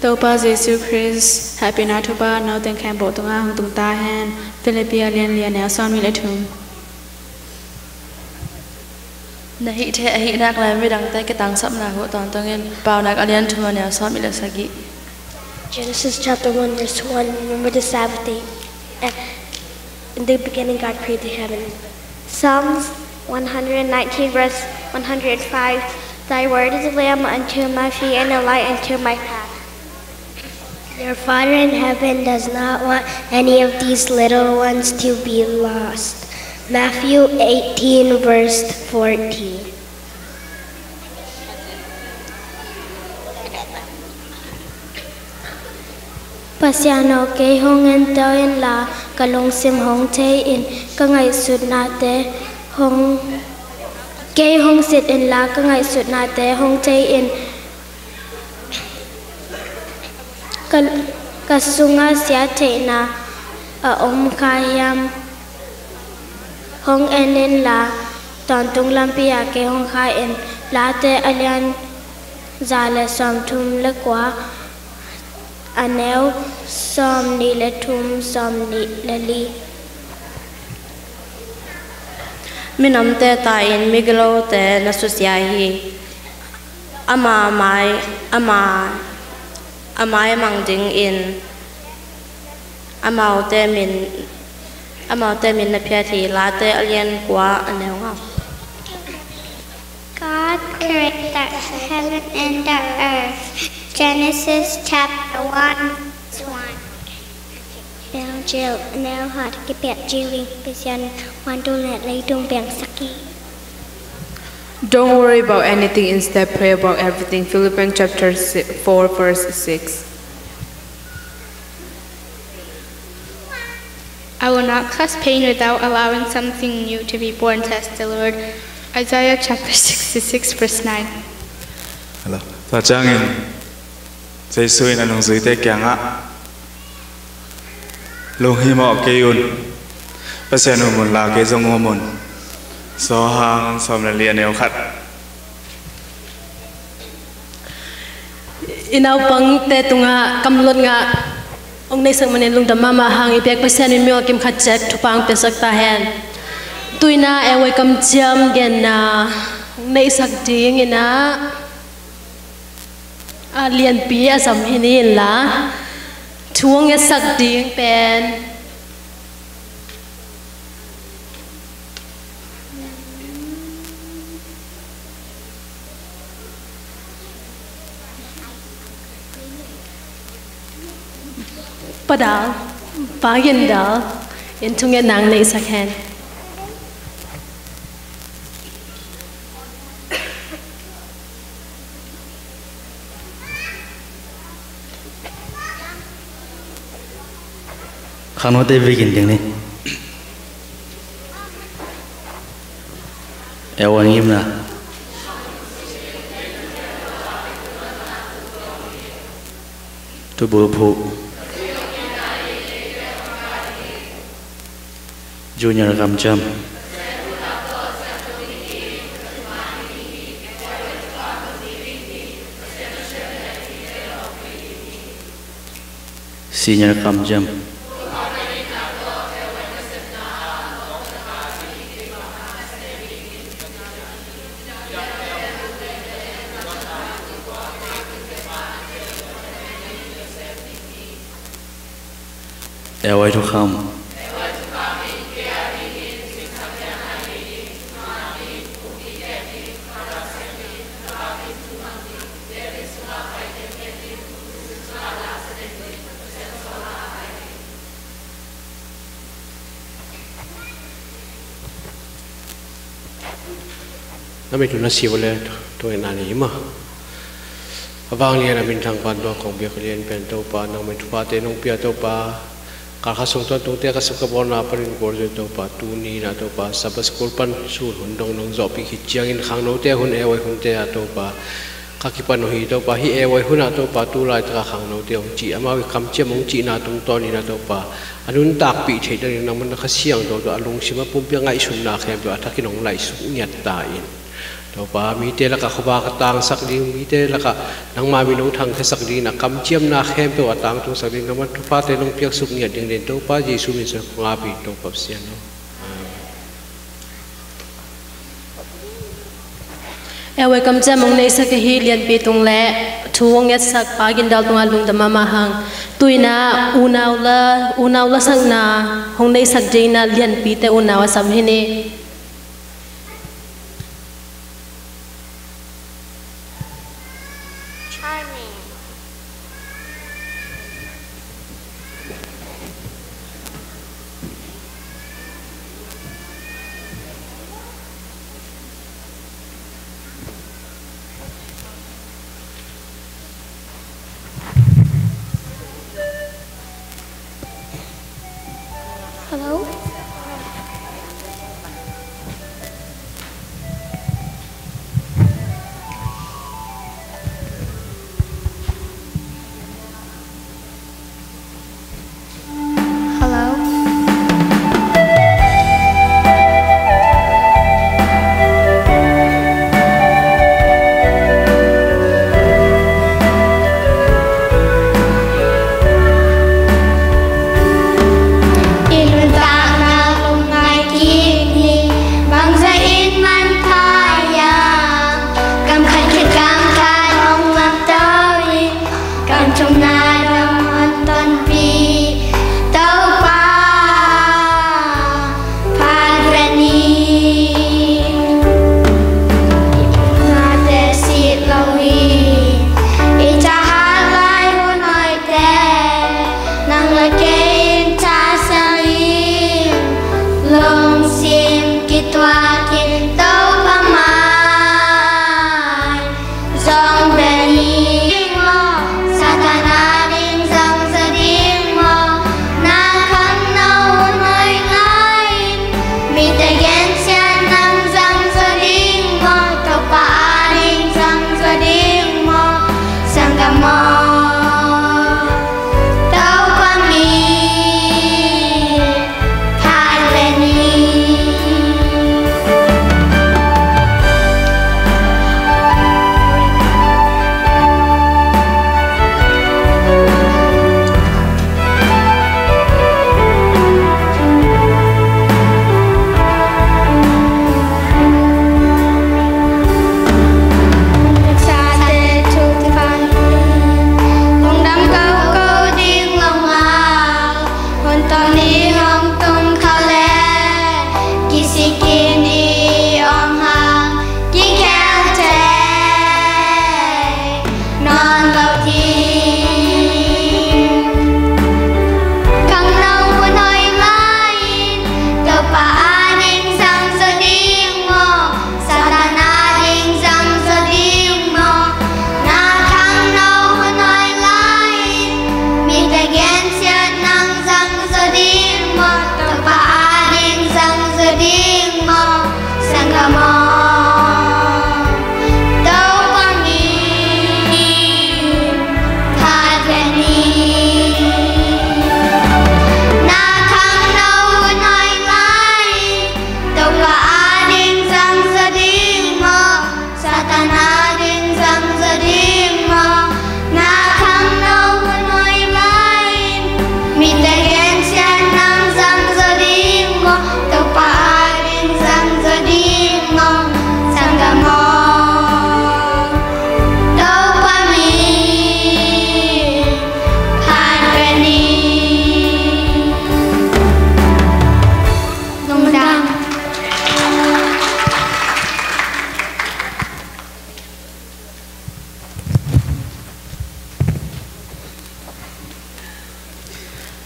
Topa Jesu Christ happy na topa no ten khem bo tunga hong tung ta hen Philippia lian nel son mi le thum na hi the hi nak la mi dang tai ke tang sam na ho ton tongin pau nak alian thuma nel son mi le sagi Genesis chapter 1, verse 1. Remember the Sabbath day. In the beginning, God created heaven. Psalms 119, verse 105. Thy word is a lamp unto my feet and a light unto my path. Your Father in heaven does not want any of these little ones to be lost. Matthew 18, verse 14. Pasiano ke hong en tao en la kalong sim hong te in ka ngai sut na te hong ke hong sit en la ka ngai sut na te hong te in ka sunga sia te na a kayam hong en la ton tung lampia ke hong khai en la te alian za le som thum le kwa anel som ni le thum som ni le li minam te ta in miglo te na susya hi ama mai mang ding in amau te min na phya thi la te alien kwa anel nga God created the heaven and the earth. Genesis chapter 1, verse 1. Bèo chiều neo hạt cái bẹt chiều Christian hoàn tu lệ lấy trung bèn saki. Don't worry about anything, instead pray about everything. Philippians chapter 4, verse 6. I will not cause pain without allowing something new to be born, says the Lord. Isaiah chapter 66, verse 9. Hello. Ta changin Jesuin anong zuite kyanga lung hi mo ke yun pasen mun la ke zong mun so hang som la lian neo khat inaw pang te tunga kamlot nga ong nei sang manen lung dama ma hang ipek pasen mi mo kim khat check thupang pesak ta hen tuina e wai kam jam gen na nei sak ding ina a lian pi a sam hinin la chuang ya sak ding pen padal pagin dal intung ya nang nei sak hen khano te begin ding ni ewan im na tu bul phu junior kam cham senior kam jam Ewai to come. Nami tu nasi boleh tu yang nani mah. Abang lian amin tang pandu kong biak lian pen tau pa nang mai tupa te nong pia tau pa. Kakasong tuan tu te kasap kabon na parin gorjo tau pa tu ni na tau pa sabas kulpan sur hundong nong zopi hiciangin khang no te hun ewai hun te tau pa. Kakipan no hi tau pa hi ewai hun tau pa tu lai ta khang no te hong chi amawi kam che mong chi na tung ton ni na tau pa. Anun tak pi the dari nang man khasiang tau tu alung sima pumpia ngai sun na khem tu ataki nong lai su nyat ta in. Tau pa mi te la ka khoba ka tang sak ding mi te la ka nang ma mi nong thang the sak ding na kam chiam na khem tu atang tu sak ding na man tu pa te nong piak suk nyat ding den tau pa Jesu min sa nga pi tau pa sian no. Ewe kam cha mong nei sak hi lian pi tung le thuong yat sak pa gin dal tung alung da mama hang tuina unaw la sang na hong nei sak ding na lian pi te unaw sam hi ni. Hello?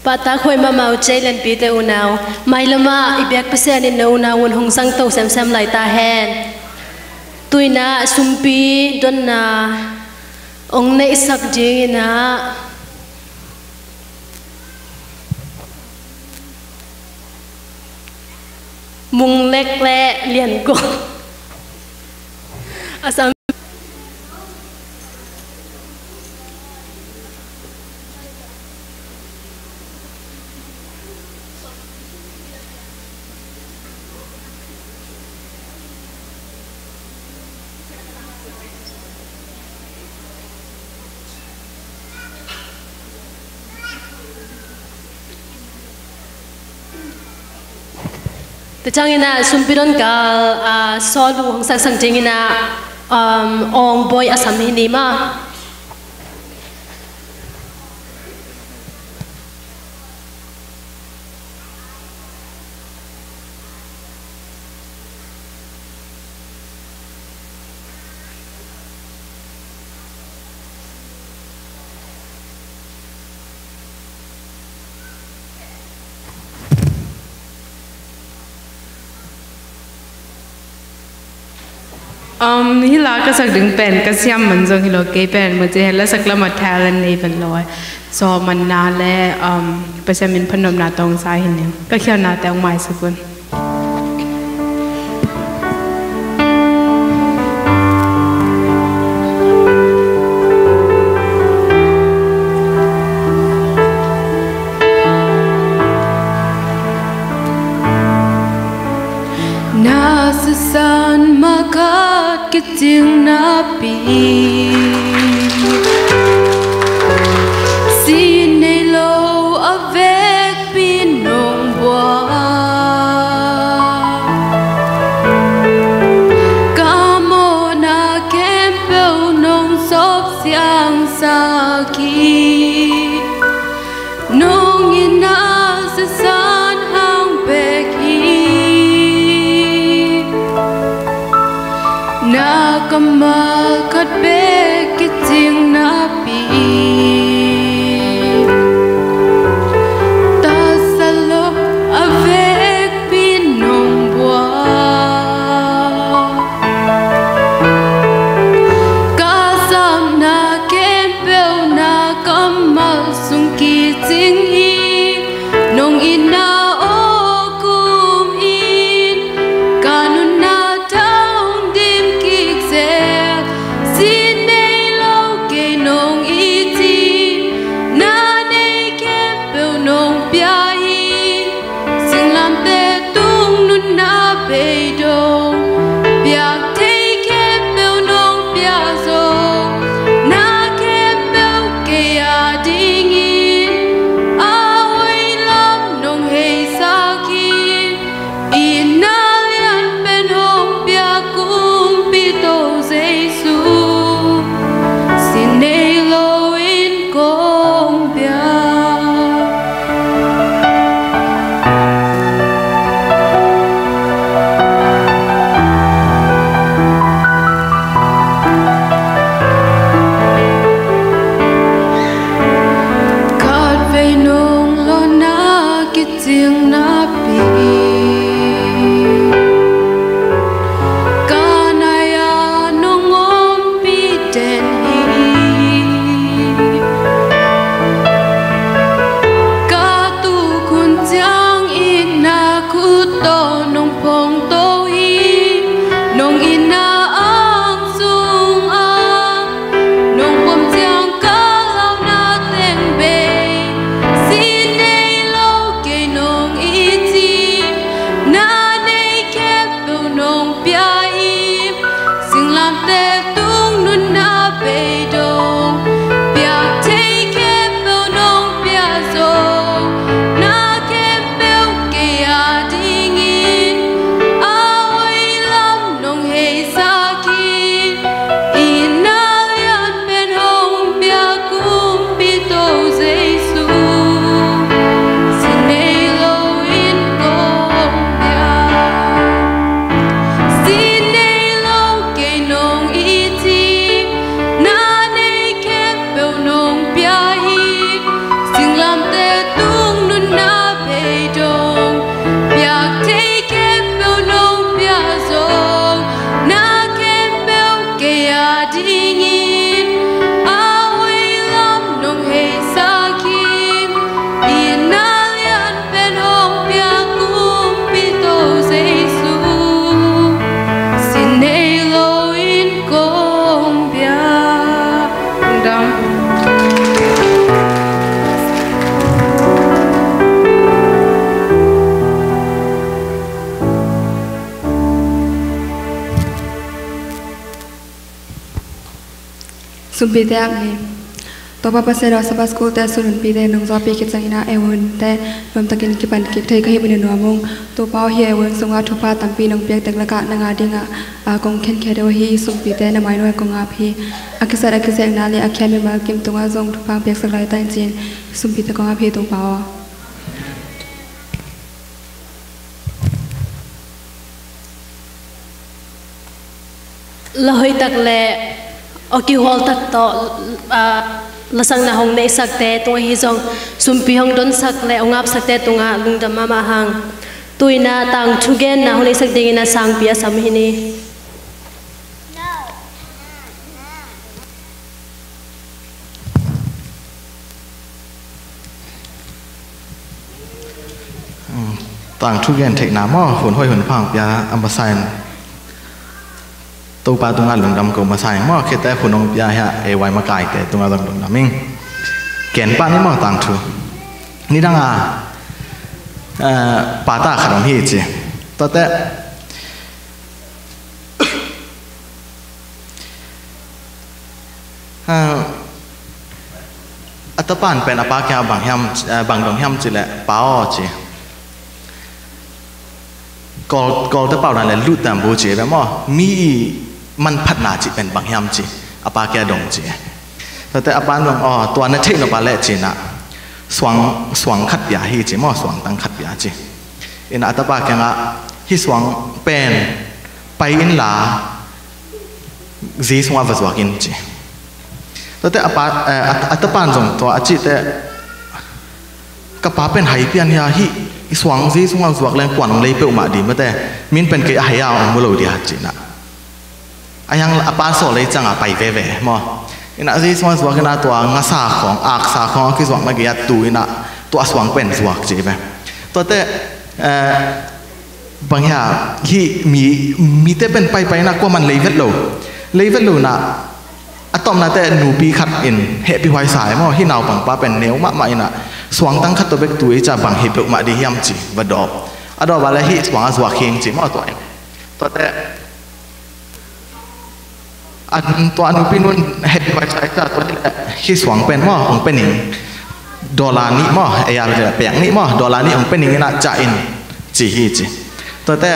Pata khoi ma mau chailen pi te unau mai lama ibek pasen in no na won hong sang to sam sam lai ta hen tuina sumpi don na ong nei sak jing na mung lek le lian ko asam Tachangina sumpiron kal solu hong sak sang jingina ong boy asam hini ma hila ka sak ding pen ka siam man jong hilo ke pen mo je hela sak la ma talent nei ban loi so man na le pasamin phanom na tong sai hin ka khia na tang mai sakun na san makat kiting napi sinelo avec pinong boa kamo na kempeu nong sop siang saki nong ina sa san hang beki na kamal kat be kiting napi ta salo avec pinong bois kasam na kempeu na kamal sung kiting hi nong ina o kum in kanun na nong sumpite akni to papa sera sabas ko te surun pide nung zo pe kitang ina ewon te nom takin kipan ki thei ka hi bin nomung to pau hi ewon sunga thupa tampi nong pek tak laka nanga dinga a kong khen khe do hi sumpite na mai noi konga phi akisara kisek na le akhya me mal kim tunga zong thupa pek saklai tan chin sumpite konga phi to pau la hoi tak le oki hol tak to lasang na hong nei sakte tunga hi jong sumpi hong don sak le ongap sakte tunga lungdam mama hang tuina tang thugen na hong nei sak ding na sang pia sam hi ni tang thugen thek na mo hun hoi hun phang pia ambasain tu pa tunga lungdam ko masai mo khete phunong pia ha e wai makai te tunga lungdam ming ken pa ni mo tang thu ni danga pa ta kharom hi chi to te atapan pen apa kya bang dong hyam chi le pa o chi gol te pau na le lu tam bu chi be mo miมันพัฒนาจิเป็นบางยามจีอาปาแกดงจีแต่อาปานลงตัวนั้นเทคโนบาเล่จีน่ะสวงขัดยาฮีจีมอสวงตั้งขัดยาจีอินอาตาปาแกงะฮีสวงเป็นไปอินลาจีสวงวัสวกินจีแต่อาปาอาตาปานลงตัวอาจิแต่กระป๋าเป็นไหเปียนยาฮีสวงจีสวงวัสวกแรงกวนเลยเปิลมาดีมาแต่มินเป็นเกยไหยาวมุโลดีฮะจีน่ะยังอาปานโซเลยจังไปเว่ๆมั้งอินะที่สวงสวงกันนะตัวงาสาของอักษาของที่สวงมาเกียรตุอินะตัวสวงเป็นสวงจีบตัวแต่บางอย่างที่มีแต่เป็นไปนะกว่ามันเลเวลนะอะตอมนะแต่หนูปีขัดอินเหตุปีไวสายมั้งที่นาวปังป้าเป็นเนื้อมากๆนะสวงตั้งขัดตัวเบกตุยจะบางเหตุเปิลมาดียามจีบดอกอะดอกอะไรที่สวงเคียงจีมั้งตัวเองตัวแต่อันตัวอนุปินุนเหตุไว้ใช้จากตัวนี้ที่สวงเป็นหม้อของเป็นหนิงดอลลาร์นี้หม้อไอ้อะไรแปลงนี้หม้อดอลลาร์นี้ของเป็นหนิงนะจ่าอินจีฮีจีตัวแต่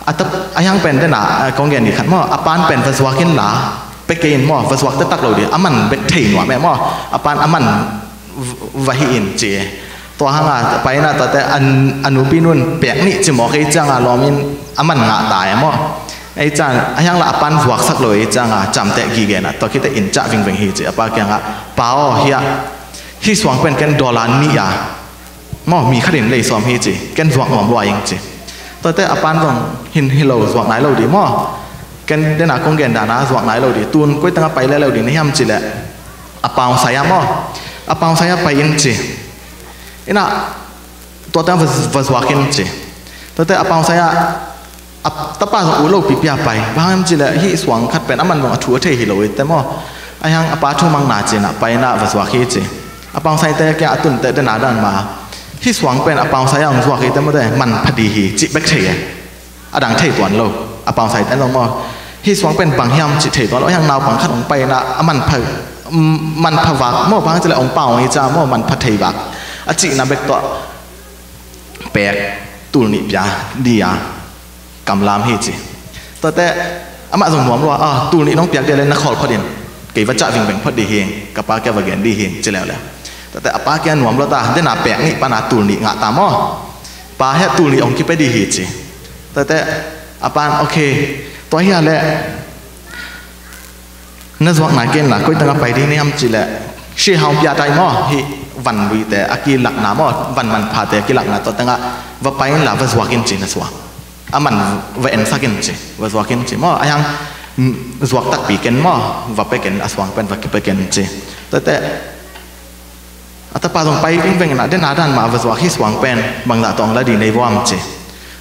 อัตยังเป็นแต่หนากองเงินนี่ขันหม้ออปานเป็นฟัสวากินหลาไปเกณฑ์หม้อฟัสวาตตักเราดีอามันเป็นเทียนหวะแม่หม้ออปานอามันวะฮีอินจีตัวห่างไปนะตัวแต่อนุปินุนแปลงนี้จะหมอเคยจังลอมินอามันงาตายหม้อไอ้จังยังละปันหวักสักเลยจังจำแต่กี่เกนะตัวคิดแต่อินจ่าวิ่งฮีจีปากยังป้าเฮียที่สวงเป็นกันดอลลาร์นี่อ่ะมอมีขดินเลยสวมฮีจีกันสวงหอมวายังจีตัวแต่ปันต้องหินฮิโลสวงไหนเราดีมอกันเดน่ากงเกนดานะสวงไหนเราดีตูนกุ้ยตั้งไปแล้วเราดีนี่ยามจีแหละปาวสายมอปาวสายไปยังจีอินะตัวแต่วัสวากินจีตัวแต่ปาวสายตาป้าสอุโลปีปีไปบางทีเลยที่สวงขัดเป็นมันบอกชัวเทหิโลแต่มอยังป้าทุ่มังนาจีน่ะไปน่ะวัสวาคีจีปาวใส่แต่แกตุนแต่เดินหน้าดันมาที่สวงเป็นปาวใส่ยังสวาคีแต่ไม่ได้มันพอดีหีจิแบคทีดังเทตัวโลปาวใส่แต่ลงมอที่สวงเป็นบางยามจิเทตัวแล้วยังนาวบางขัดลงไปน่ะมันผวักมอบางทีเลยองเป่าไอ้จ้ามอมันพัทยวักจิน่ะเบกตัวแปลกตุลนิบยาดียากำลามเฮจิตัวแต่อามาส่งหวมว่าตูนี่น้องเปียกเดลนครพอดีเกี่ยวกับจ่าวิ่งแบ่งพอดีเฮงกับป้าแกว่าแกดีเฮงจะแล้วแต่ป้าแกหวมเราตาได้หนาแปลกนี่ป้าหนาตูนี่งะตามอป้าแค่ตูนี่องคิดไปดีเฮจิแต่อาปานโอเคตัวเฮียแหละนั่นสวงไหนเก่งล่ะก็ตั้งไปที่นี่ทำจีแหละเชี่ยเฮาอยากได้มอฮีวันวีแต่อากีหลักหนามอวันมันพาแต่อากีหลักหนาตัวตั้งว่าไปนี่ล่ะว่าสวงกินจีนะสวงอามันว่าเอ็นสักกินจีว่าสวงกินจีมอยังสวงตักปีกินมอว่าไปกินสวงเป็นว่าไปกินจีแต่อัตปาตรงไปวิ่งเป็นนะได้นาด้านมาว่าสวงที่สวงเป็นบางหลาตองและดีในวอมจี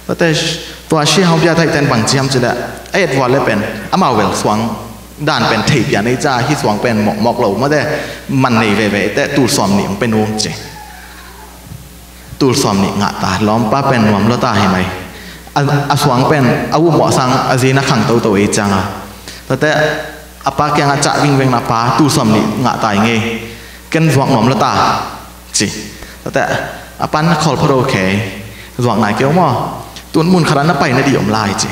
แต่ตัวเชี่ยเฮาอยากได้แต่บางจีมจีแหละไอ้ตัวเลยเป็นอามาเวลสวงด้านเป็นทีบอย่างในจ้าที่สวงเป็นหมอกเหลาไม่ได้มันในเว่แต่ตูสอมหนิงเป็นวงจีตูสอมหนิงงะตาล้อมป้าเป็นหวมแล้วตาเห็นไหมสวงเป็นอาวุธหมอสังอาจีนักขังตัวเองจังแต่ apa kaya ngacak wing napa tu som ni ngak tai nge ken zuak nom la ta chiแต่apa nak call pro ke zuak nai keu mo tuan mun khara na pai na di om lai chi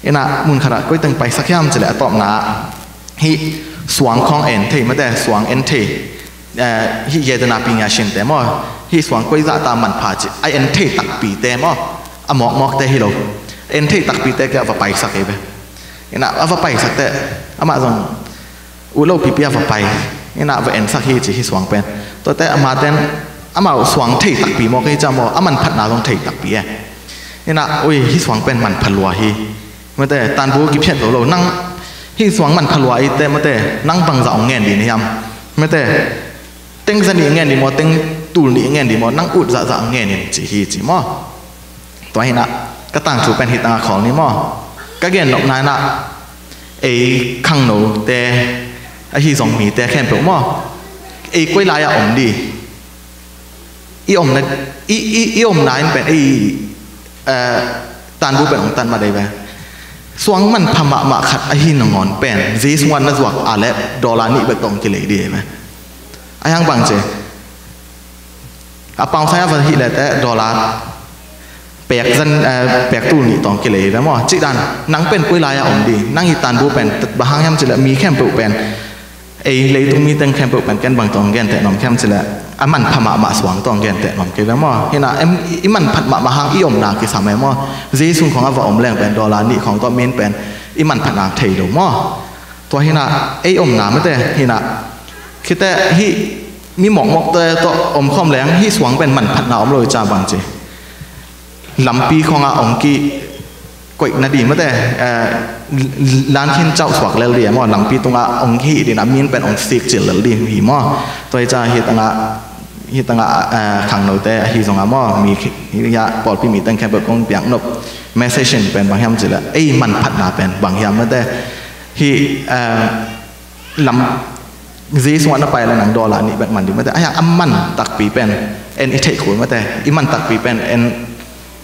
ena mun khara koi teng pai sak yam chele top na hi swang khong en thei ma te swang en thei hi ye na pi nya shin te mo hi swang koi za ta man pha chi ai en thei tak pi te mo amok mok te hi lo en thei tak pi te ka va pai sak e be ena va pai sak te ama zong u lo pi pi va pai ena va en sak hi chi hi swang pen to te ama ten ama swang thei tak pi mo ke cha mo aman phat na zong thei tak pi e ena oi hi swang pen man phalwa hi ma te tan bu ki phet lo nang hi swang man phalwa i te ma te nang bang za ong ngen di ni yam ma te teng za ni ngen di mo teng tul ni ngen di mo nang ut za ngen ni chi hi chi mo to hi na ka tang chu pen hi ta khol ni mo ka gen nok na na e khang no te a hi song mi te khem pe mo e koi la ya om di i om na i om nine pen e tan bu pen ong tan ma dai ba swang man phama ma khat a hi ngon pen zis wan na zwak a le dollar ni ba tong ki le di ba ayang bang che a pang sa va hi le te dollar pek zan pek tu ni tong ki le ba mo chi dan nang pen koi la ya om di nang i tan bu pen ba hang yam che le mi khem pu pen e le tu mi teng khem pu pen kan bang tong gen te nom khem che le a man phama ma swang tong gen te nom ke ba mo hina em i man phat ma ma hang i om na ki sa me mo zi sun khong a va om leng pen dollar ni khong to men pen i man phat na thei lo mo to hina e om na ma te hina ki te hi mi mok mok te to om khom leng hi swang pen man phat na om lo cha bang che lam pi khong a ong ki koi na di ma te lan khin chau swak le ri mo lam pi tunga ong hi di na min pen ong sik chil le di hi mo to cha hi tanga khang no te hi zonga mo mi ya pol pi mi tang kha ba kong piang nop message pen bang yam chila ei man phat na pen bang yam ma te hi lam zi swan na pai la nang dollar ni bak man di ma te aya amman tak pi pen en i thei khoi ma te i man tak pi pen en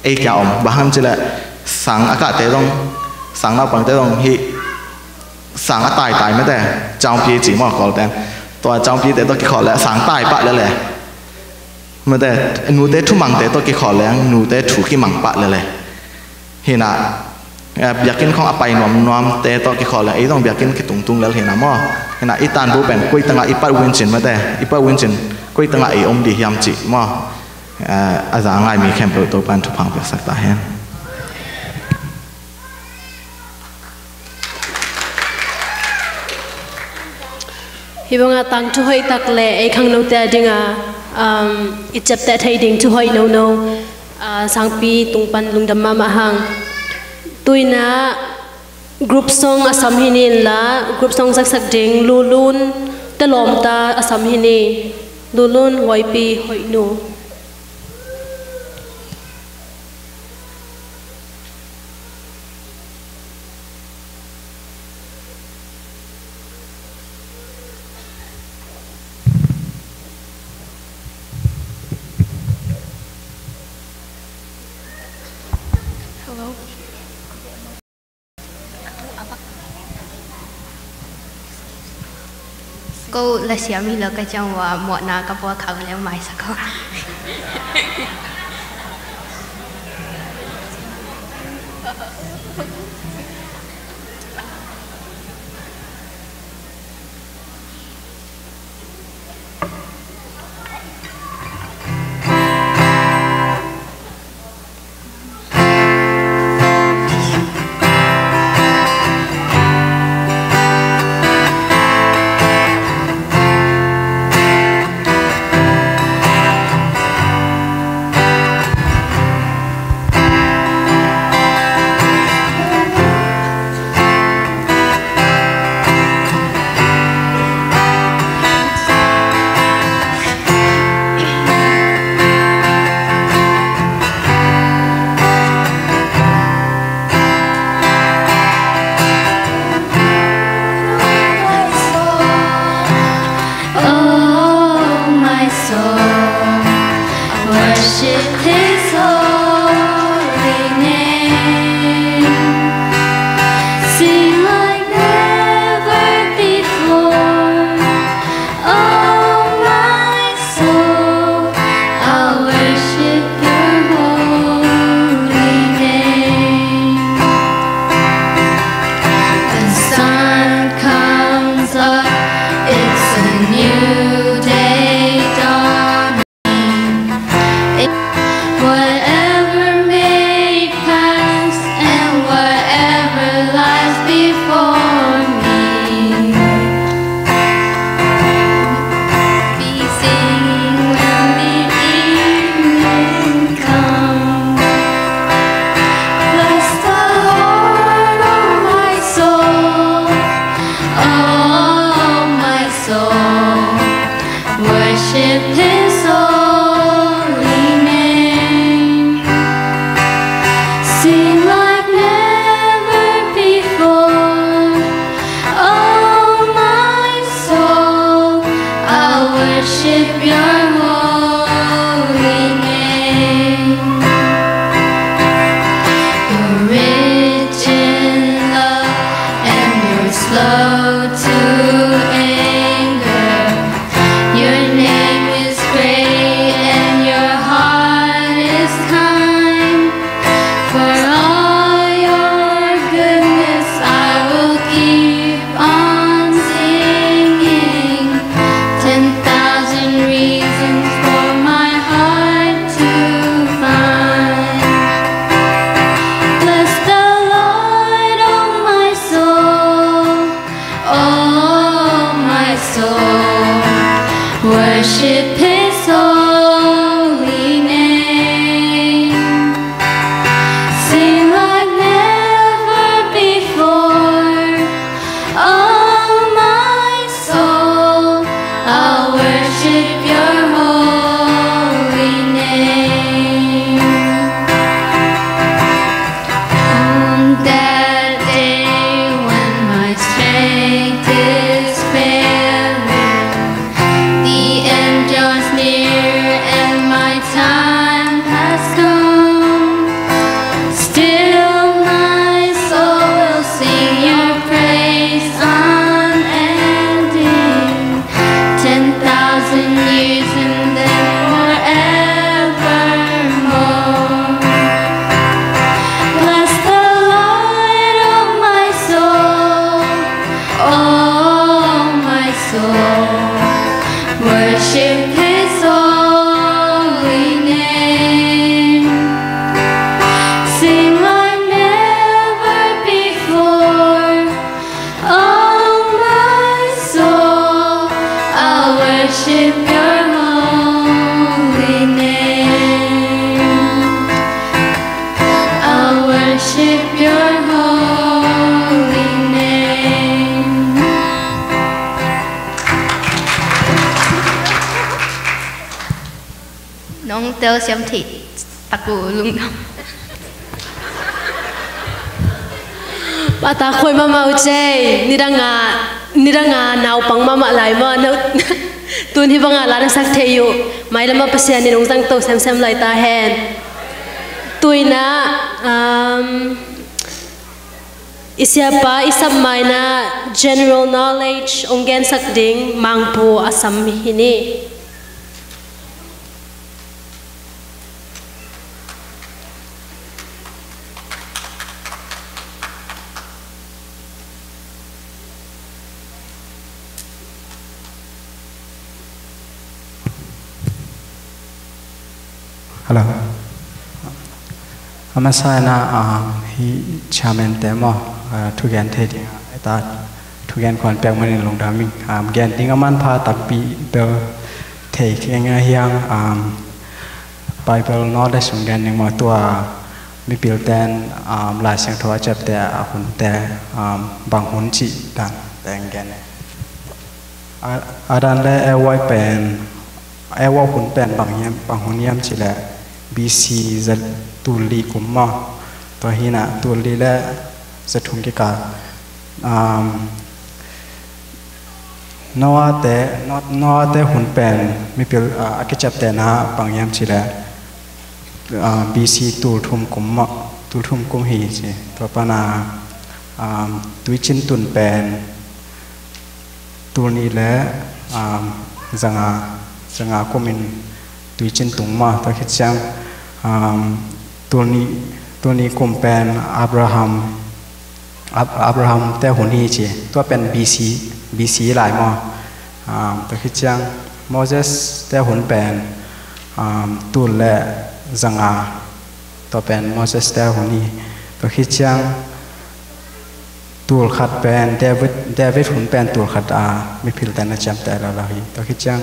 ei kya om bang yam chila sang aka te dong sang na pang te dong hi sang a tai ma te chang pi chi mo kol ten to chang pi te to ki khol la sang tai pa le le mà thế nu thế thu măng thế tôi cái khó lẽ nu thế thu cái măng bạcเลยhiện àอยากกินของอภัยนอมแต่ตัวกี่ขอเลยไอ้ต้องอยากกินกี่ตุงแล้วเห็นนะมั่วเห็นนะอีตานบูเป็นกุยตั้งอีปัดวินจินมาแต่อีปัดวินจินกุยตั้งไอ้อมดียามจิมั่วอาจารย์ง่ายมีแคมเปอร์ตัวปันทุกพังเปียกสักตาเห็นฮิบังอาตังช่วยตักเล่ไอ้ข้างโน้ตแต่ดิงอิจับแต่ไทยดิ่งช่วยโนสังปีตุงปันลุงดำมามาหังตุยนะกรุ๊ปซองอสัมฮินินละกรุ๊ปซองสักดิ่งลูลุนตะลอมตาอสัมฮินีลูลุนไวปีหอยนูcô là xíu mi là cái trong và mọi nào các bố khảo léo mày sao con worship His holy name. Sing like never before. Oh, my soul, I'll worship Your holy name. On that day when my strength is failing, the end draws near and my time has come. Still my soul will sing Your praise unending. 10,000 years and then forevermore. Bless the Lord, oh my soul, oh my soul. Worship His holy name. Sing like never before. Oh my soul, I'll worship Your holy name. I'll worship Your holy name. Nông tơ xem thịt tạc cụ lung đông. Bata khoi mama uche niranga nau pang mama lai ma no tun hi banga la sak theyu mai lama pasian ni nong jang to sem lai ta hen tuina isiapa isap mai na general knowledge ongen sak ding mangpu asam hini. Hello. Amasana hi chairman temo thugen thedi ta thugen kon pek manin longdaming gen ting aman pha tapi bel thei khenga hiang Bible knowledge gen ning ma tua mi pil ten la sang thwa chap te hun te bang hun chi dan teng gen adan le awai pen awa hun pen bang hun yam chi le BC za tuli kumma to hina tuli le za thung ki ka nawa te hun pen mi pil akichap te na pangyam chile BC tul thum kum hi chi to pana tui chin tun pen tul ni le zanga komin tui chin tung ma to khichangตัวนี้กลุ่มเป็นอับราฮัมแต่หุ่นนี้จีตัวเป็น BC หลายมอตัวคิดจังโมเสสแต่หุ่นเป็นตุลและจังอาตัวเป็นโมเสสแต่หุ่นนี้ตัวคิดจังตุลขัดเป็นเดวิดหุ่นเป็นตุลขัดไม่พิลแต่นะจำแต่ละละฮีตัวคิดจัง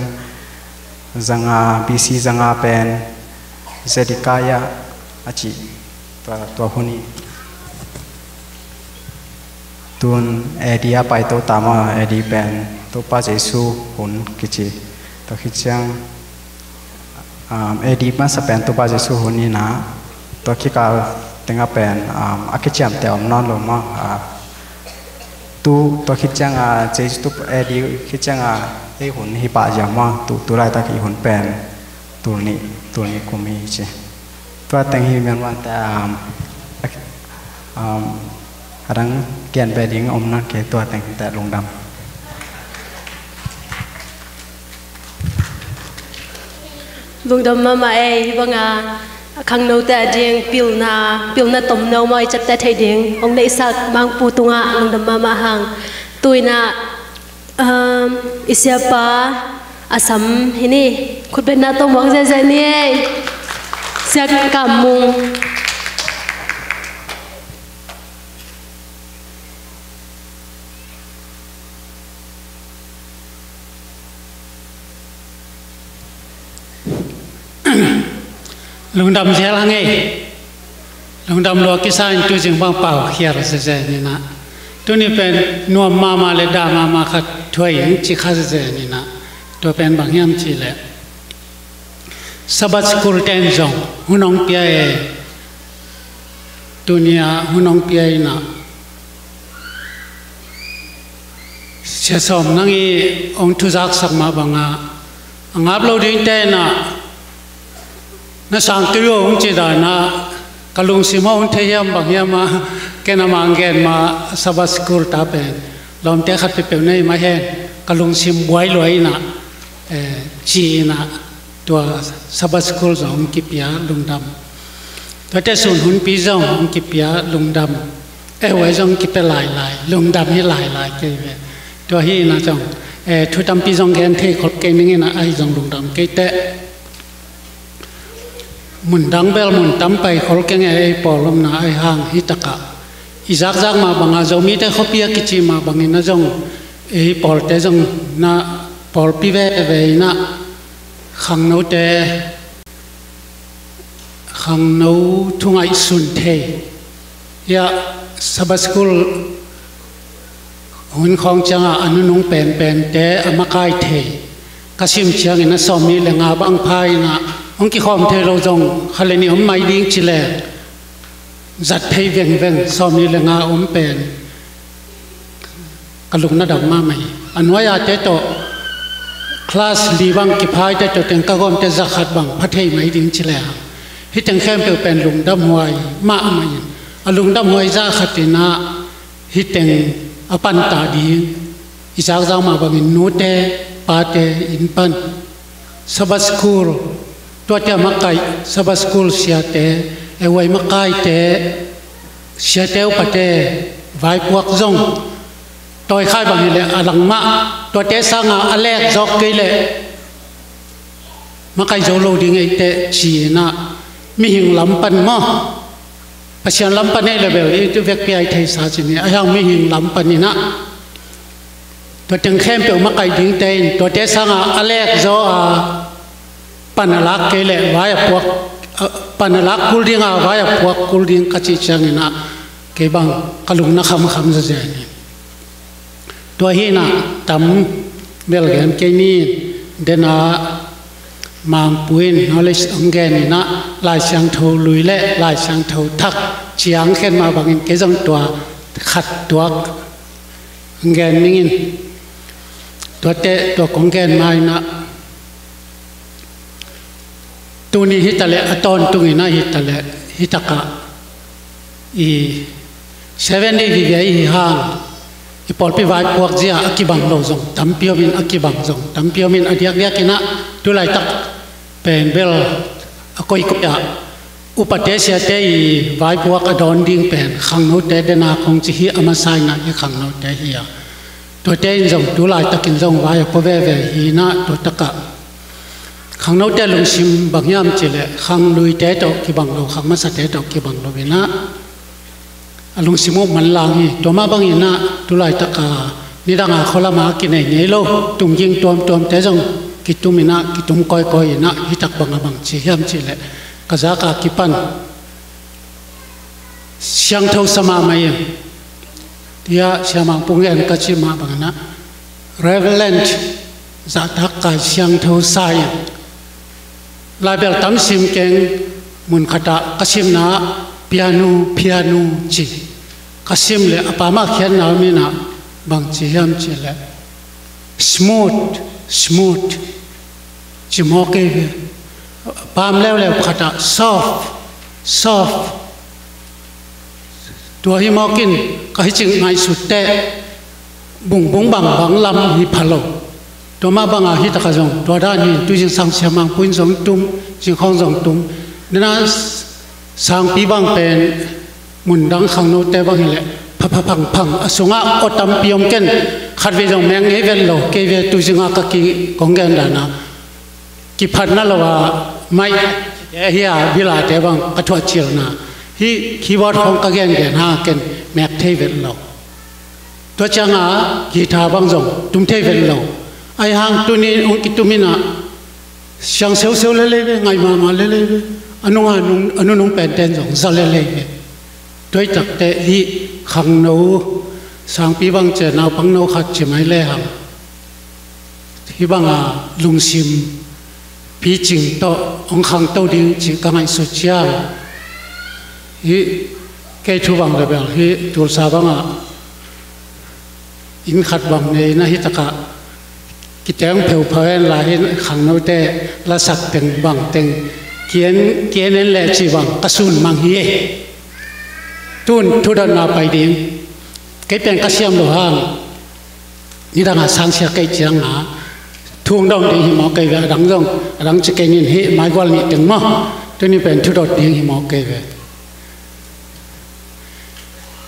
จังอา BC จังอาเป็นเซดิกายะอาจิตัวคนนี้ตัวเอดียไปตัวตามเอดีเป็นตัวป้าเจสูหุ่นกิจิตัวคิดจังเอดีมาสเป็นตัวป้าเจสูหุ่นนี้นะตัวคิดการตั้งเป็นอาคิดจำแต่อมนอนลงมาตัวคิดจังเจสูตัวเอดีคิดจังไอหุ่นฮิปะยามาตัวไรตะกี้หุ่นเป็นตัวนี้ก็มีใช่ตัวแต่งหิมวันแต่รังเกียนไปดิ้งอมนั่นเกตัวแต่งแต่ลงดำลุงดำมาเอ้บังขังโนแต่เดียงปิวนาต้มเนาไม่จัดแต่ไทยเดียงองในสักบางปูตุงลุงดำมาหังตุยนาอิเสียปาอาสัมฮินี่คุณเป็นนาต้มหวังใจนี่เสียกำมุง Hãy subscribe cho kênh Ghiền Mì Gõ để không bỏ lỡ ลุงดำเสียละไงลุงดำรัวกิสานตัวจึงบางเป่าเขียร์เสียนี่นะตัวนี้เป็นนวมมาเลยดามาขัดถ้วยยังจิข้าเสียนี่นะตัวเป็นบางยามจีแหละสบัดสกุลเต็นจงหุ่นน้องเปียตัวนี้หุ่นน้องเปียนะเชื่อสมนั่งอีองทุจักสักมาบังงับเราดิ้งเต้นน่ะสังเกตองจีดานะกลุงสิมาองเทียมบางอย่างมาแกนมังเกนมาสบัดสกุลตาเป็นลมเตะขัดไปเป็นในมาเห็นกลุงสิมบวยลอยนะจีนะตัวสบัดสกุลสองกิปยาลุงดำตัวเจ้าส่วนหุ่นปีจงองกิปยาลุงดำไว้จงกิปเป็นลายลุงดำนี่ลายเกยตัวฮีนะจงทุกดำปีจงแกนเทขดเกยนี่นะไอ้จงลุงดำเกยเตะมุนดังเบลมุนตั้มไปขดเกยไอ้ปอลมนะไอ้ห่างฮิตกะอิจักมาบังอาจมีแต่ขบเปียกิจิมาบังอินะจงไอ้ปอลเตจงนะปอลปีเวนะขังโนเตขังโนทุ่งไอสุนเทยาสบัสกุลหุ่นของจังอันนุ่งเป็นเตะอมากายเทกสิมเชียงอินะสอมีเลงาบังพายนะองค์กิขอมเทเราจงขเลนิอมไม่ดิ้งจิเลจัดเทเวงสอมีเลงาเป็นกลุกนัดมาไหมอันว่ายาเตโตคลาสลีบังกิพายเตโตเต็งกะกอมเตจักขัดบังพัทเทไม่ดิ้งจิเลฮิตังเข้มเป็นลุงดำหวยมาไหมลุงดำหวยจักขัดตินะฮิตังอปันตาดีอิจักจามาบังอินโนเตปาเตอินปันสบัสคูลตัวเจ้ามักไก่สบัสคูลเสียเตไว้มักไก่เตเสียเตอุปเตไว้พวกจงตัวข้าบังอิเลอลังมาตัวเตสังอาเล็กจอกกิเลมักไก่โจโลดิ้งไอเตจีนะมีหิงลำปันมั้งภาษาลำปันนี่เลยแบบนี้ตัวเวกเปียไทยศาสนาอย่างมีหิงลำปันนี่นะตัวจังเข้มเปียวมักไก่ดิ้งเตนตัวเตสังอาเล็กจอปันลักเกลไว้พวกปันลักกุลดิ้งไว้พวกกุลดิ้งกัจจิจังนะเก็บังกลุงนักคำจะเจนี่ตัวฮีนะตั้มเบลเกนเกนี่เดน่ามังปุยน knowledge องเกนี่นะลายช่างทูลุยเล่ลายช่างทูทักเชียงขึ้นมาบางอินเกจังตัวขัดตัวองเกนมิงตัวเตะตัวของเกนมานะตัวนี้ฮิตาเลอตอนตัวนี้นะฮิตาเลฮิตากะอี70 วิเวอีห่างอีพอลปีไว้พวกเจ้าอักบังโลซงตั้มเปียวมินอักบังซงตั้มเปียวมินอดียกินะตัวไล่ตักเป็นเบลอโกยกุยาอุปเทศเตอีไว้พวกอดอนดิ้งเป็นขังโนเตเดนาคงจิฮิอามาไซนะยี่ขังโนเตฮียตัวเตนซงตัวไล่ตักินซงไว้พวกเวฮีนะตัวตะกะขังโนเตลุงซิมบางยามจิเลขังลุยเตโตกิบังโลขังมาสเตโตกิบังโลเวนะลุงซิมุมันลางีตัวมาบางยินะตัวไล่ตะกานี่ดังอาขลามากินเนโลตุ่มยิงตัวเตจงกิตุมินะกิตุมคอยนะฮิตักบังบังจิยามจิเลกะจากากิปันเสียงเท่าสมาไม่ยังที่อาเสียงมังปุงเอ็นกัจจิมาบังนะ reverent จากทักกาเสียงเท่าสายลายเบลตั้มซิมเก่งมุนขดากสิมนะพิอาโนจีกสิมเลยอปามาเขียนนามินะบางจียามจีเลย smooth จิมอกเกปามแล้วขดา soft ตัวฮิมอกินก็ให้จึงไงสุดแต่บุงบังลำฮิพะโลตัวมาบังอาฮิตะกะจงตัวด้านนี้ตัวจึงสังเสียมังปุ้นจงตุ้มจึงของจงตุ้มนั่นสังปีบังเป็นมุนดังขังโนเตบังฮิเลพังอสุงะอตัมปิยมเกนขัดเวจงแมงเอเวลโลเกเวตัวจึงอากะกิของเกนดานะกิพันนั่นละว่าไม่เฮียบิลาเตบังกะทวจิลนะฮีคีย์บอร์ดของกะเกนหาเกนแมกเทเวลโลตัวจังอากีตาร์บังจงตุ้มเทเวลโลไอ้หางตัวนี้องค์กิตุมินะช่างเซลเล่ไงมาเล่ anh nung pen ten dòng ra lệ đối tập tệ hi khang nấu sang pi bang chè nào bang nấu khát chỉ mấy lệ hàng hi bang lung sim pi chỉnh to ông khang to đi chỉ các ngành social hi cái chú bang là bèo hi tuột sa bang in khát bang này na hi tất cả cái tiếng phèo phèo là hi khang nấu tệ là sắc tiếng bang tiếng kiến nên lệ chỉ bang cái sun mang hi tuôn thu đàn nào phải đi cái bên cái xiêm đồ hàng như đang sáng xe cây chiang á thuông đông thì hiểm cây về đắng rong đắng chỉ cây nhìn hệ máy quan nhị tiếng mò cho nên bên thu đột đi hiểm cây về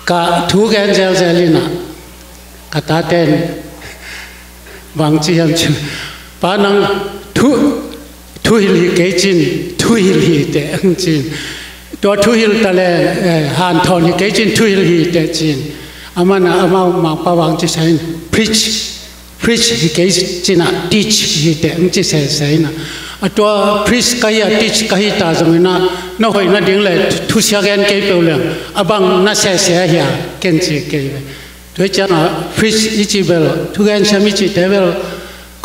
cả thu gen gel gelina cả ta tên bằng chi hiểm chứ ba năng thu hili cái chín thu hili để ăn chínตัวทุหิลตะเลหันทอนที่เกิดทุหิลฮีเตจินอามันมาปะวังจิใช้ preach ที่เกิดจินะ teach ฮีเตอังจิใช้นะตัว preach ก็ฮี teach ก็ฮีตาจงนะน้อยน่ะดิ้งเลยทุเสียกันเกี่ยวเรื่องอาบังน่ะเสียเหียเก่งจิเกี่ยวด้วยจังนะ preach อีจิเบลทุกอย่างใช้มิจิเตเบล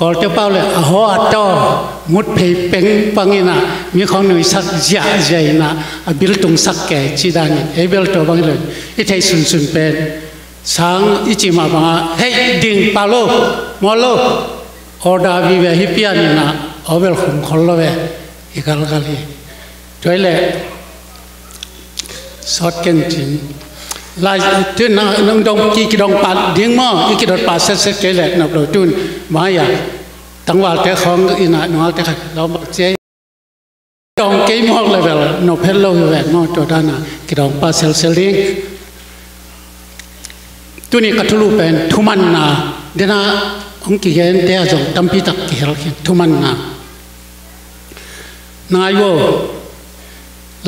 ก่อนจะเป้าเลยหัวต่อมุดเพย์เป็งปังอินะมีของหนุ่ยสักยาใหญ่นะบิลตุงสักแก่จีดานี่เอเบลตัวบางเลยอีไทยสุนเป็นสังอีจิมาบังเฮ้ยดิ่งปาโลมอโลออดาวิเวฮิปิอานี่นะเอาเบลขุมขลเวอีกาลกาลีด้วยเลยสอดเก่งจริงลายที่นั่งดงกี่ดงปัดดิ้งหม้ออีกี่ดงปัดเสร็จเกล็ดนับโดยจุนมาอย่าตั้งว่าแต่ของอินาหนูแต่เราเจ๊ดงกี่หม้อเลยแบบนบเพลโลอยู่แบบหม้อตัวด้านน่ะกี่ดงปัดเซลลิงตัวนี้กัตลูเป็นทุมันนาเดี๋ยวนะองค์กี่เห็นเดี๋ยวจงตั้มพิทักษ์กี่เหรอทุมันนานายโว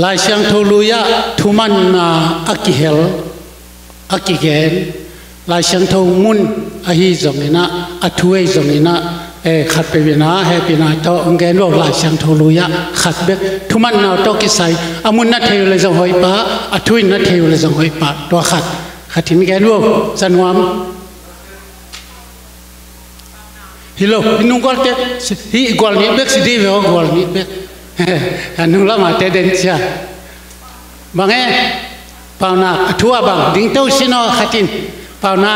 ลายเชียงทูลุยะทุมันนาอักกิเฮลอักกิเกนลายเชียงทูมุนอาฮีจงนี่นะอัทเวจงนี่นะขัดไปวินาเฮปินาโตองเกนว่าลายเชียงทูลุยะขัดเบกทุมันนาโตกิไซอามุนนัทเทวเลยจงหอยปะอัทเวนัทเทวเลยจงหอยปะตัวขัดที่มีแกนว่าสันวามฮิโลฮินุกอลเตฮิกอลนี่เบกสิดีเวอกอลนี่เบกอันนู้นละมาเตเดนเชียบางปาวนาทั่วบางดิ้งเต้าชิโนขัดินปาวนา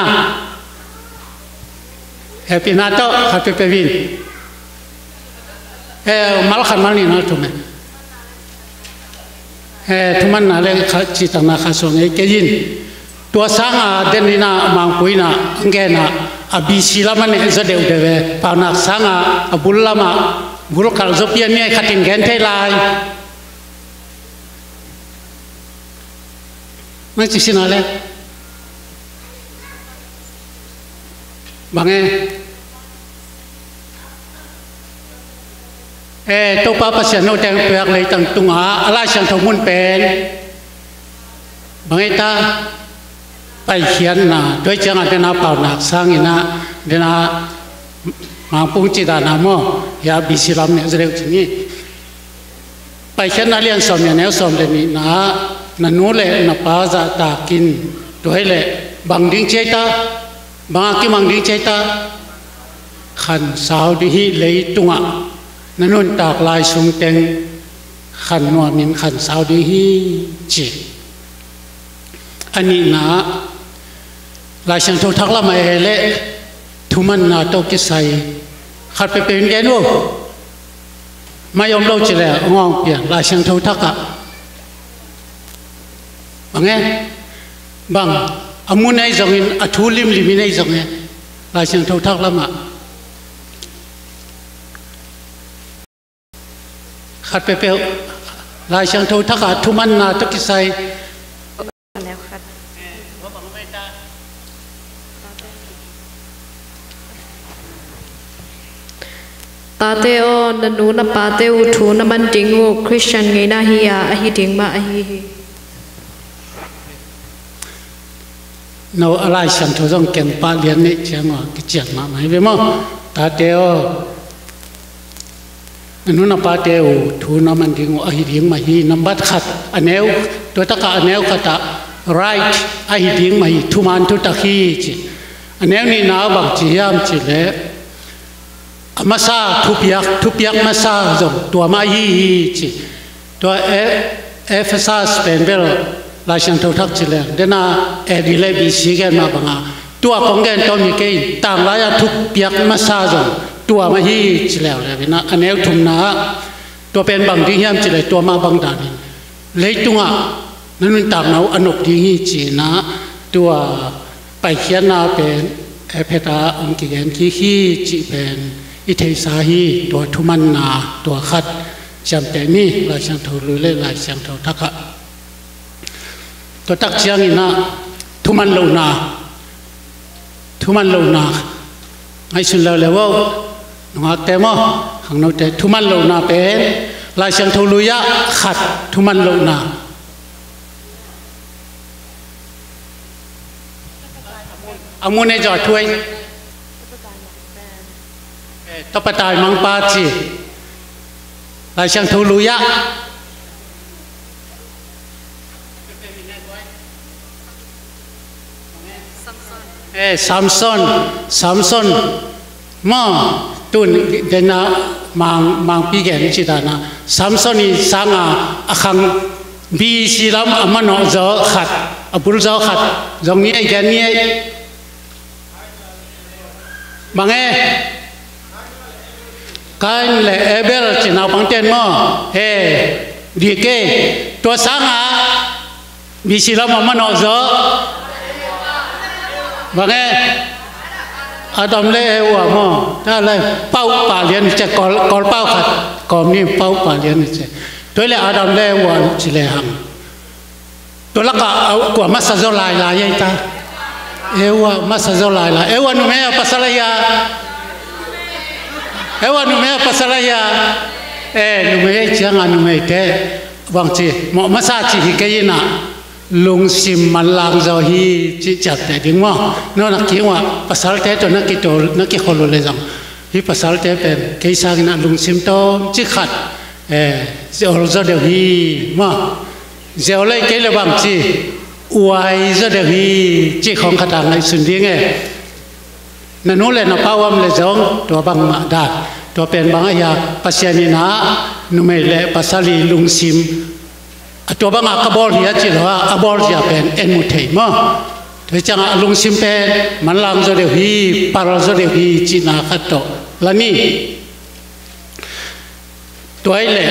เฮปินาโตขัดไปวินมาลขันมานี่นะทุกมั้ยทุกมันน่ะเลยจิตนาขัดส่งเกยินตัวสร้างเดนินามังปุยนาอังเกนาอบิศิลามันจะเดือดเดือดปาวนาสร้างบุลลามาบุรุษการจบยันเนี่ยขัดทิ้งแกนเทลายไม่จิสินาเลยบางตัวป้าปัสยานโนแตงเปลือกเลยตั้งตุงหาอะไรฉันทมุนเป็นบางตาไปเขียนนะด้วยจังเดนาเป่าหนักสร้างอินะเดนามาปุงจิตานาโมยาบิสิลามเนี่ยจะเรียกอย่างนี้ไปเขียนนักเรียนสอบเนี่ยแนวสอบเลยนี่นะนันนู้เลยนับป้าจะตากินด้วยเลยบางดิ้งเจตาบางกี่บางดิ้งเจตาขันสาวดิฮิเลยตุงอ่ะนันนู้นตากลายสุงเต็งขันนัวมินขันสาวดิฮิจีอันนี้นะลายเสียงทุกทักละไม่เละทุมันนาโตกิไซขัดไปเป็นแกนูไม่ยอมเล่าจีแล้วงองเปลี่ยนลายเสียงทุกทักอะบางไงบางอามุนไอจงินอัทุลิมลิมินไอจงไงลายเสียงทุกทักละมาขัดไปเป็นลายเสียงทุกทักอะทุมันนาโตกิไซตาเตโอนันนูนับปาเตอุทูนัมันดิงูคริสเตียนไงนะฮียาอหิดิงมาอหิโนอะไรฉันทุกต้องเก็บปาเลียนนี่เชียงว่ากิจมาไม่เป็นมั้งตาเตโอ นู้นป้าเตวทูน้ำมันดิ้งอหิดิ้งมาฮีน้ำบัดขัดอันเนวตัวตะกะอันเนวขัดright อหิดิ้งมาฮีทุมันทุตะคีจีอันเนวนี่น้าบังจียามจีเล่มาซาทุบยักมาซาจงตัวมาฮีจีตัวเอฟซาสเป็นเบลลายช่างทุทักจีเล่เดน่าดีเลบีซีกันมาบังอาตัวของแกนตัวมีเกยต่างลายทุบยักมาซาจงตัวมาฮีจีแล้วเลยนะอันนี้ทุ่มนาตัวเป็นบางที่ยามจีเลยตัวมาบางด่านเลยตัวนั่นต่างเราอนุบที่ฮีจีนะตัวไปเขียนนาเป็นเพตาองค์เกียนที่ฮีจีเป็นอิเทสาฮีตัวทุมันนาตัวขัดจำแต่นี่ลายช่างทุลุเล่ลายช่างทุทักะตัวตักเชียงนะทุมันโลนาไอ้สุดแล้วว่าน้องเตมอข้างนอกแต่ทุมันโลนาเป็นลายเสียงทุลุยะขัดทุมันโลนาอามุนในจอดถ้วยตบตายมังปาจีลายเสียงทุลุยะซัมซอนมาตุนเดน่ามังปีแกนจิตานะซัมซอนนี่สังอาขังบีซีลำมันเอาจอขัดบุลจอขัดจงนี้แกนี่บางกันเลยเบลจินาปังเตนมาดีเกตัวสังบีซีลำมันเอาจอบางอาดามเล่ว่ามั่งถ้าอะไรเป้าป่าเลี้ยนจะกอลเป้าขัดกอมนี่เป้าป่าเลี้ยนจะตัวเล่อาดามเล่ว่าจิเลหังตัวละก็เอากว่ามาสะโจลายยังตาว่ามาสะโจลายว่าหนุ่มเอ๋ภาษาลายว่าหนุ่มเอ๋ภาษาลายหนุ่มเอ๋จังหนุ่มเอ๋เต้บางทีมาซาจิฮิเกยินะลุงซิมมันลางเจ้าฮีจิจัดแต่ดิ้งว่าโน่นนักเกี่ยวภาษาเทตัวนักกิโตนักกิคนรู้เลยจังฮีภาษาเทเป็นเกี่ยสักนะลุงซิมโตจิขัดเจ้าเจ้าเดียวฮีมาเจ้าเลยเกี่ยวบางจีอวยเจ้าเดียวฮีจิของขัดต่างในสุดที่ไงนั่นนู้นเลยนะป้าวมเลยจังตัวบางมาได้ตัวเป็นบางอย่างภาษานี่นะนุ่มเลยภาษาลีลุงซิมตัวบางกบอลเฮียจิลว่ากบอลจะเป็นเอ็นมุทัยมั้งแต่จังลุงซิมเป็นมันลางจะเดียวฮีปาราจะเดียวฮีจีน่าขัดโตแล้วนี่ตัวไอ้เล่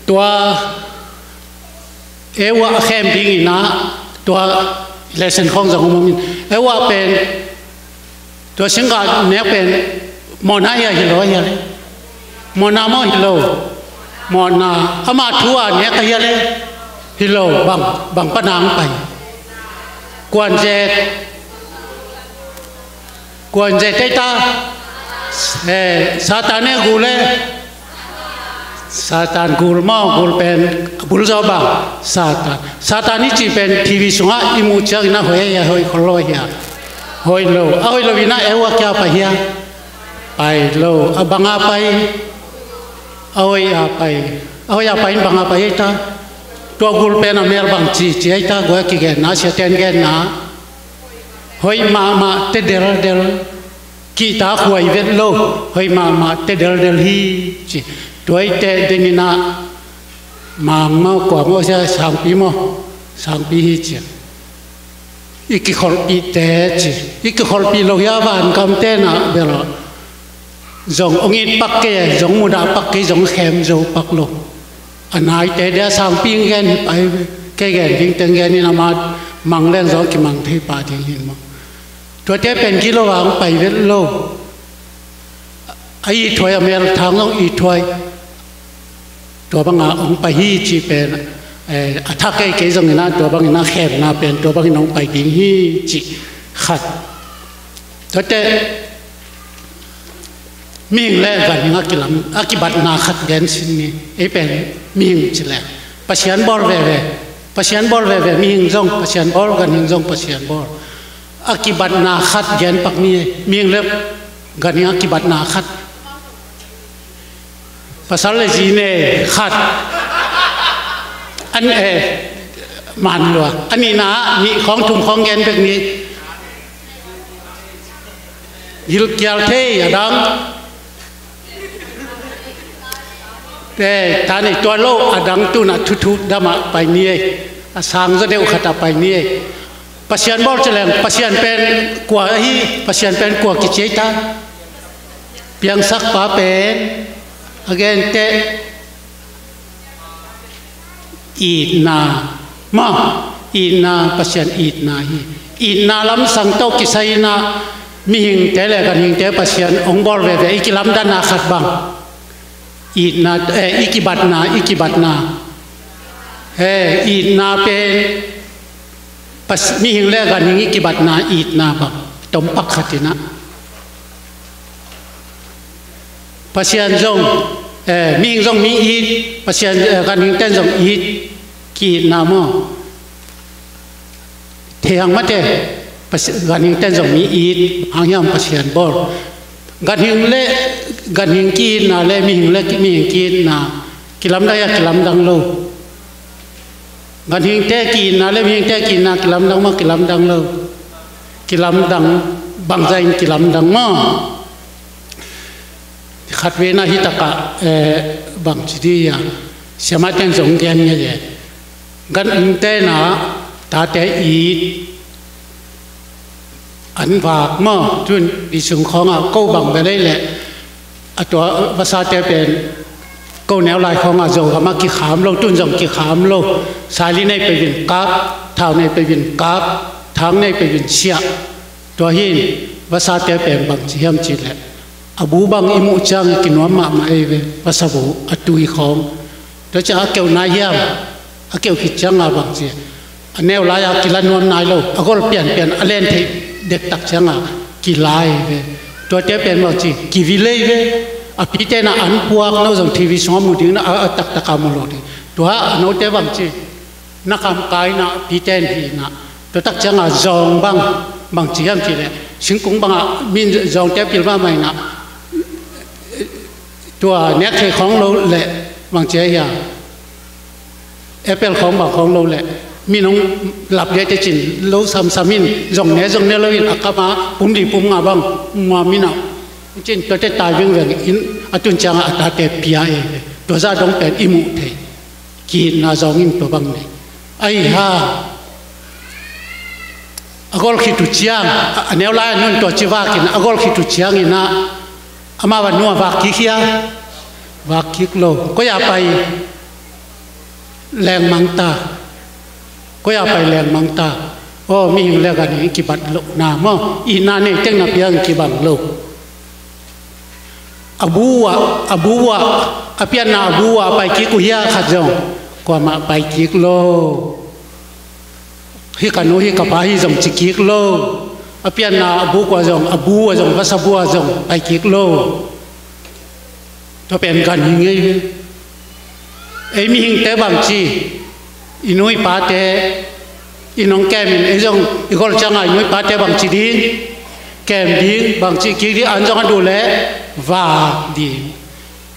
ตัวว่าเข้มดิ้งนะตัวเลเซนของสังคมมินว่าเป็นตัวสิงห์เนี่ยเป็นมอนาฮิโร่ยังเลยมอนามอฮิโร่มอนาอามาทัวเนี่ยก็ยังเลยฮิโร่บังปนางไปกวนเจตตาซาตานเนี่ยกูเลยซาตานกูลมากูลเป็นบุลจอบางซาตานนี่จีเป็นทีวีสุงะอิมูจักนะหอยหอยคนลอยเฮียหอยโลเอาหอยโลวินะว่าแกไปเฮียไปโลบังอาไปเอาหอยไปบังอาไปตาตัวกูลเป็นอเมริกันจีตากูกิเกนะเชตเอนเกนะหอยมาเตเดลกีตาหวยเวทโลหอยมาเตเดลฮีจีด้วยแต่เดนิน่ามากว่าเมื่อ3 ปีฮีจีอีกคนปีเตจีอีกคนปีโลยาบานคำเตนะเบลจงองค์ปักเกยจงมุดาปักเกยจงเข้มจงปักโลอันไหนแต่เดี๋ยว3 ปีเงินไปแก่ดิ้งแต่เงินนี่นามามังเล่นจงกิมังที่ป่าที่หินมั้งตัวเตเป็นกิโลวางไปเวทโลไอ้ถอยอเมริกทางต้องอีถอยตัวบางองไปฮีจีเป็นถ้าใกล้เกี่ยงนะตัวบางน่าแคบน่าเป็นตัวบางน้องไปกินฮีจีขัดแต่มิ่งแรกกันนักกิลำอากิบัตนาขัดแกนสินี่ไอ้เป็นมิ่งจีแหละปัจจัยบอลเว่ปัจจัยบอลเว่มิ่งจงปัจจัยบอลกันมิ่งจงปัจจัยบอลอากิบัตนาขัดแกนปักนี่มิ่งเล็บกันอากิบัตนาขัด ภาษาเลจีเน่ขัดอันมันหลวงอันนี้นะมีของถุงของเงินแบบนี้ยิลเกียลเทียดังแต่ตอนนี้ตัวโลกอดังตุนัดทุดามาไปนี่สางจะเดียวขัดไปนี่ปัศยันบอกจะแรงปัศยันเป็นกว่าฮีปัศยันเป็นกว่ากิจใจตาเพียงสักป้าเป็นagain te idna ma idna pasyan idna hi idna lam sang to kisaina mi hing te le kan hing te pasyan ongbor ve ve ikilam dana khat bang idna ikibatna idna pen pas mi hing le kan hing ikibatna idna ba tom pak khatina pasien zong mi zong mi ít pasien kan hing ten zong ít ki na mo thiang ma te kan hing ten zong mi ít hang yam pasien bor kan hing le kan hing ki na le mi hing le mi hing ki na kilam da ya kilam dang lo kan hing te ki na le mi hing te ki na kilam dang ma kilam dang lo kilam dang bang zain kilam dang maขัดเวนะฮิตกะบางทีที่อย่างสมัยเป็นสงเกียนเนี่ยกันอินเตนะตาเตอีอันฝากมั่งจนดิฉันของก็บังไปได้แหละตัวภาษาเตเป็นก็แนวลายของอาโจกับมากี่ขามโลตุนจงกี่ขามโลสายลีในไปวินกับเท้าในไปวินกับทางในไปวินเชียตัวหินภาษาเตเป็นบางทีเฮียมจีแหละabu bang imu chang kinwa ma ma eve pasabu atui khom to cha akeu na yam akeu ki changa bang che aneu la ya kilan nuam nai lo agol pian alen thei dek tak changa kilai ve to te pen ma chi ki vilei ve api te na an puak no jong tv som mu ding na tak tak ka mo lo di to no te bang chi na kam kai na pi ten hi na to tak changa zong bang chi yam chi le sing kung bang min zong te pil ma mai naตัวเน็ตของเราแหละบางเจ้าอย่างแอปเปิลของบางของเราแหละมีน้องหลับเยอะจะจินเราซ้ำมินจงเนี้ยเราอินอักมาปุ่มดีปุ่มงาบังงามินะจินตัวเตตายวิ่งอินอัตุนจังอัตตาเตปียเอตัวซาดงเป็นอิมุเทกีน่าจงอินตัวบังเนี่ยไอ้ฮ่าอากอลคิดตุเชียงอันเนี้ยลายนุ่นตัวจีวากินอากอลคิดตุเชียงอินะอามาวันนัววากคิกยาวากคิกโลก็อย่าไปแรงมังตาก็อย่าไปแรงมังตาโอ้มีหิงแล้วกันนี่กิบัดโลนามออีนานี่เจ้งนับยังกิบังโลอบูวะอเปียนาอบูวะไปคิกุยาขัดจงกว่ามาไปคิกโลฮิกานุฮิกาปาฮิจงจิคิกโลอเปียนาอบูกว่าจงภาษาบัวจงไปคิกโลตัวเป็นกันยังไงไอ้มีหิงเตบางจีอินุยปาเตอินองแกมินไอ้จงอีกคนจังไงอินุยปาเตบางจีดินแกมดินบางจีคิกดิอันจงกันดูแลว่าดิน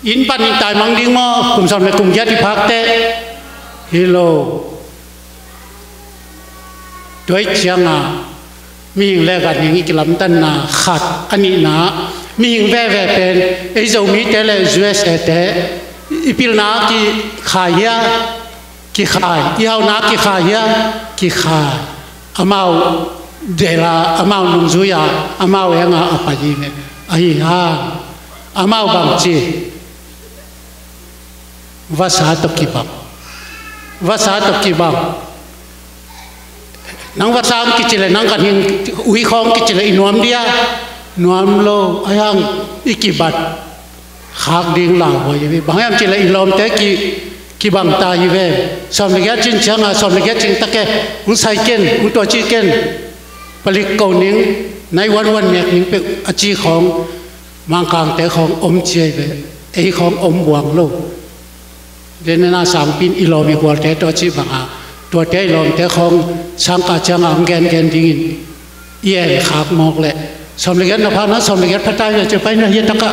อินปันอินตายมังดิงมอกลุ่มสอนในกลุ่มยัดที่พักเตฮิโลด้วยเชียงอ่ะมีหิงแลกันอย่างนี้กิลำตันนาขัดอันนี้นะมีหิงแว่เป็นไอ้เจ้ามีเตลUSAเตอีพิลนากีขายยากีขายอีเฮานากีขายยากีขายอามาเดลาอามาลุงซุยาอามาเองอาปายีเมไอ้ฮะอามาบางจีภาษาตะกี้บังนังภาษากิจเลยนังกันหิงอุยของกิจเลยนวมเดียนวมโลอายังอิกิบัดขากดิ่งหลังหัวยังบางอย่างกิจเลยลมเตกีบังตายเวสอมเลียจินเชียงสอมเลียจินตะแกอุไซเกนอุตัวจีเกนผลิตเกาหนิงในวันเมียนิงเป็นอาชีของมังกางแต่ของอมเจเวไอของอมบวงโลเดนนาสามปีอิโลมีกว่าแต่ตัวจีบังตัวเตลมเตของสังกัดจังอังแกนดิ่งเยี่ยขากมอกแหละสมเด็จนภานะสมเด็จพระไตรจะไปนะเยตกะ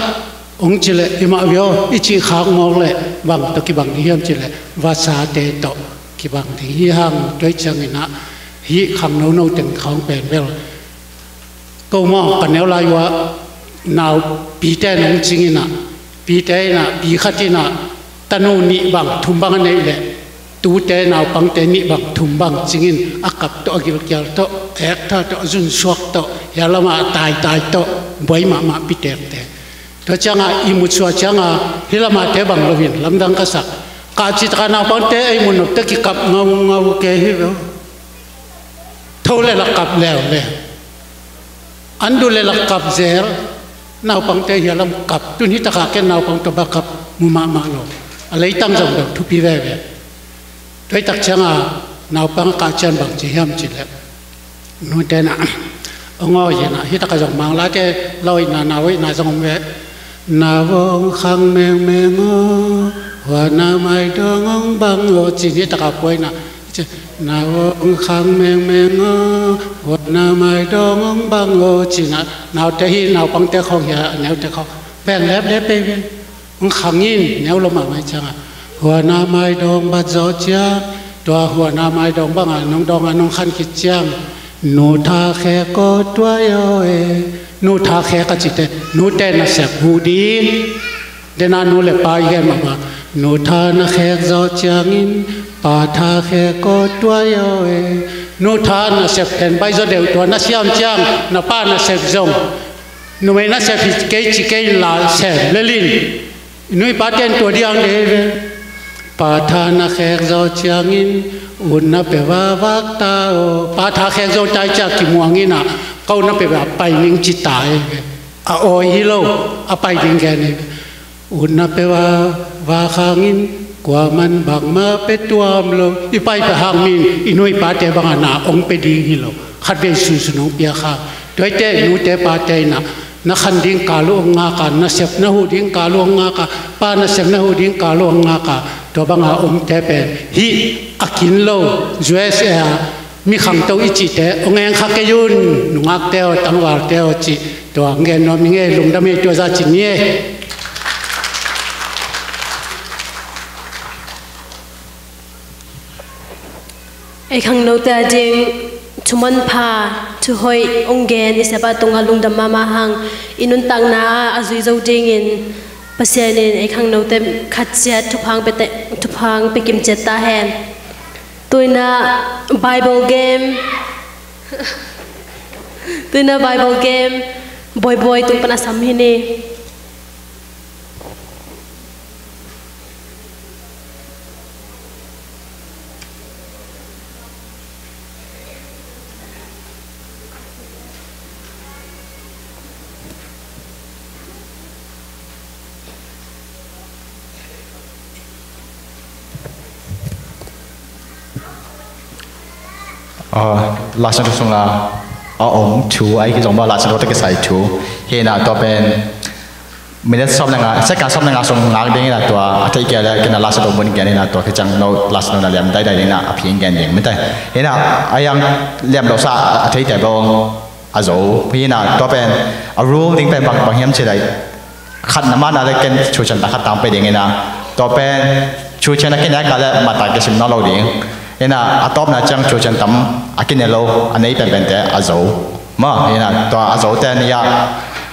ông chỉ lệ ima vio ichi khang mong lệ bằng to ki bằng hiam chỉ lệ và sa te to ki bằng thì hi hang đối chang ina hi khang nâu nâu từng khang bền vel câu mong cần nêu lạiว่าnào bị té nông chính ina bị té na bị khát ina tanu ni bằng thum bằng này lệ tu té nào bằng té ni bằng thum bằng chính in akap to agil kyal to ek tha to jun suak to yalama tai tai to boy ma bị té té to changa imuchwa changa hilama te bang lovin lamdang kasak ka chit kana bang te ai mun te ki kap ngau ke hi thole la kap le andu le la kap zer nau pang te hilam kap tun hi ta ka ke nau pang to ba kap mu ma lo alai tang jong do thu pi ve toi tak changa nau pang ka chan bang chi hiam chi le nu te na ngo ye na hi ta ka jong mang la te loi na wei na jong ve na vong khang meng meng o hoa na mai dong ông bang o chỉ biết ta quay na vong khang meng meng o hoa na mai dong ông bang o chỉ nào te hi nào bang te không ya nào te không bèn lép lép pe bên ông khang in nào lo mà mai chăng hoa na mai dong bat zo chia tua hoa na mai dong bang anh nong khăn kít chang nô tha khe có tua yo e nô tha khe ka chite nô te na sep hu di de na nô le pa ye ma ba nô tha na khe zo chang in pa tha khe ko tua yo e nô tha na sep ten bai zo deu tua na siam chang na pa na sep zong nô me na sep ke chi ke la sep le lin nui pa ten tua diang de pa tha na khe zo chang in un na pe va vak ta o pa tha khe zo tai cha ki muang ina câu nó phải bài những chỉ tại à ôi hello à bài những cái này un na pe va khang in qua man bang ma pe tuam lo i bài pe hang min inoi pa te bang na ong pe ding hello khat be su su nong pia kha doi te nu te pa te na khan ding ka lo nga ka na sep na hu ding ka lo nga ka pa na sep na hu ding ka lo nga ka to bang a ong te pe hi akin lo USA mi khang tàu ít chỉ thế ông em khác cái yun nung ác teo tăng vào teo chỉ to nghe nó mi nghe lùng đam mê cho ra chỉ nghe ai khang nô ta ding chuman pha chu hoi ông gen isaba tonga lung dam mama hang inun tang na azui zo ding in pasien ai khang nô tem khat chat thu phang pe kim chet ta hen tôi na Bible game boy tung pana samhini last night sung la ông chú ấy cái dòng bao last night cái sai chú hiện là tụi bên mình xong là sẽ cả xong là sung ngang đến là tụi thấy cái là cái là last night mình cái này là tụi cái chẳng nó last night là làm đại đại là phiền cái này mình thấy hiện là ai yang làm đầu sa thấy tại bao à rồi hiện là tụi bên à rule đến bên bằng hiểm chế này khát nằm ăn là cái chú chân ta khát tạmไปđến là tụi bên chú chân cái này cái là mà tại cái sim nó lâu đến ina atop na chang chu chan tam akinelo anei pen pen te azo ma ina to azo te nia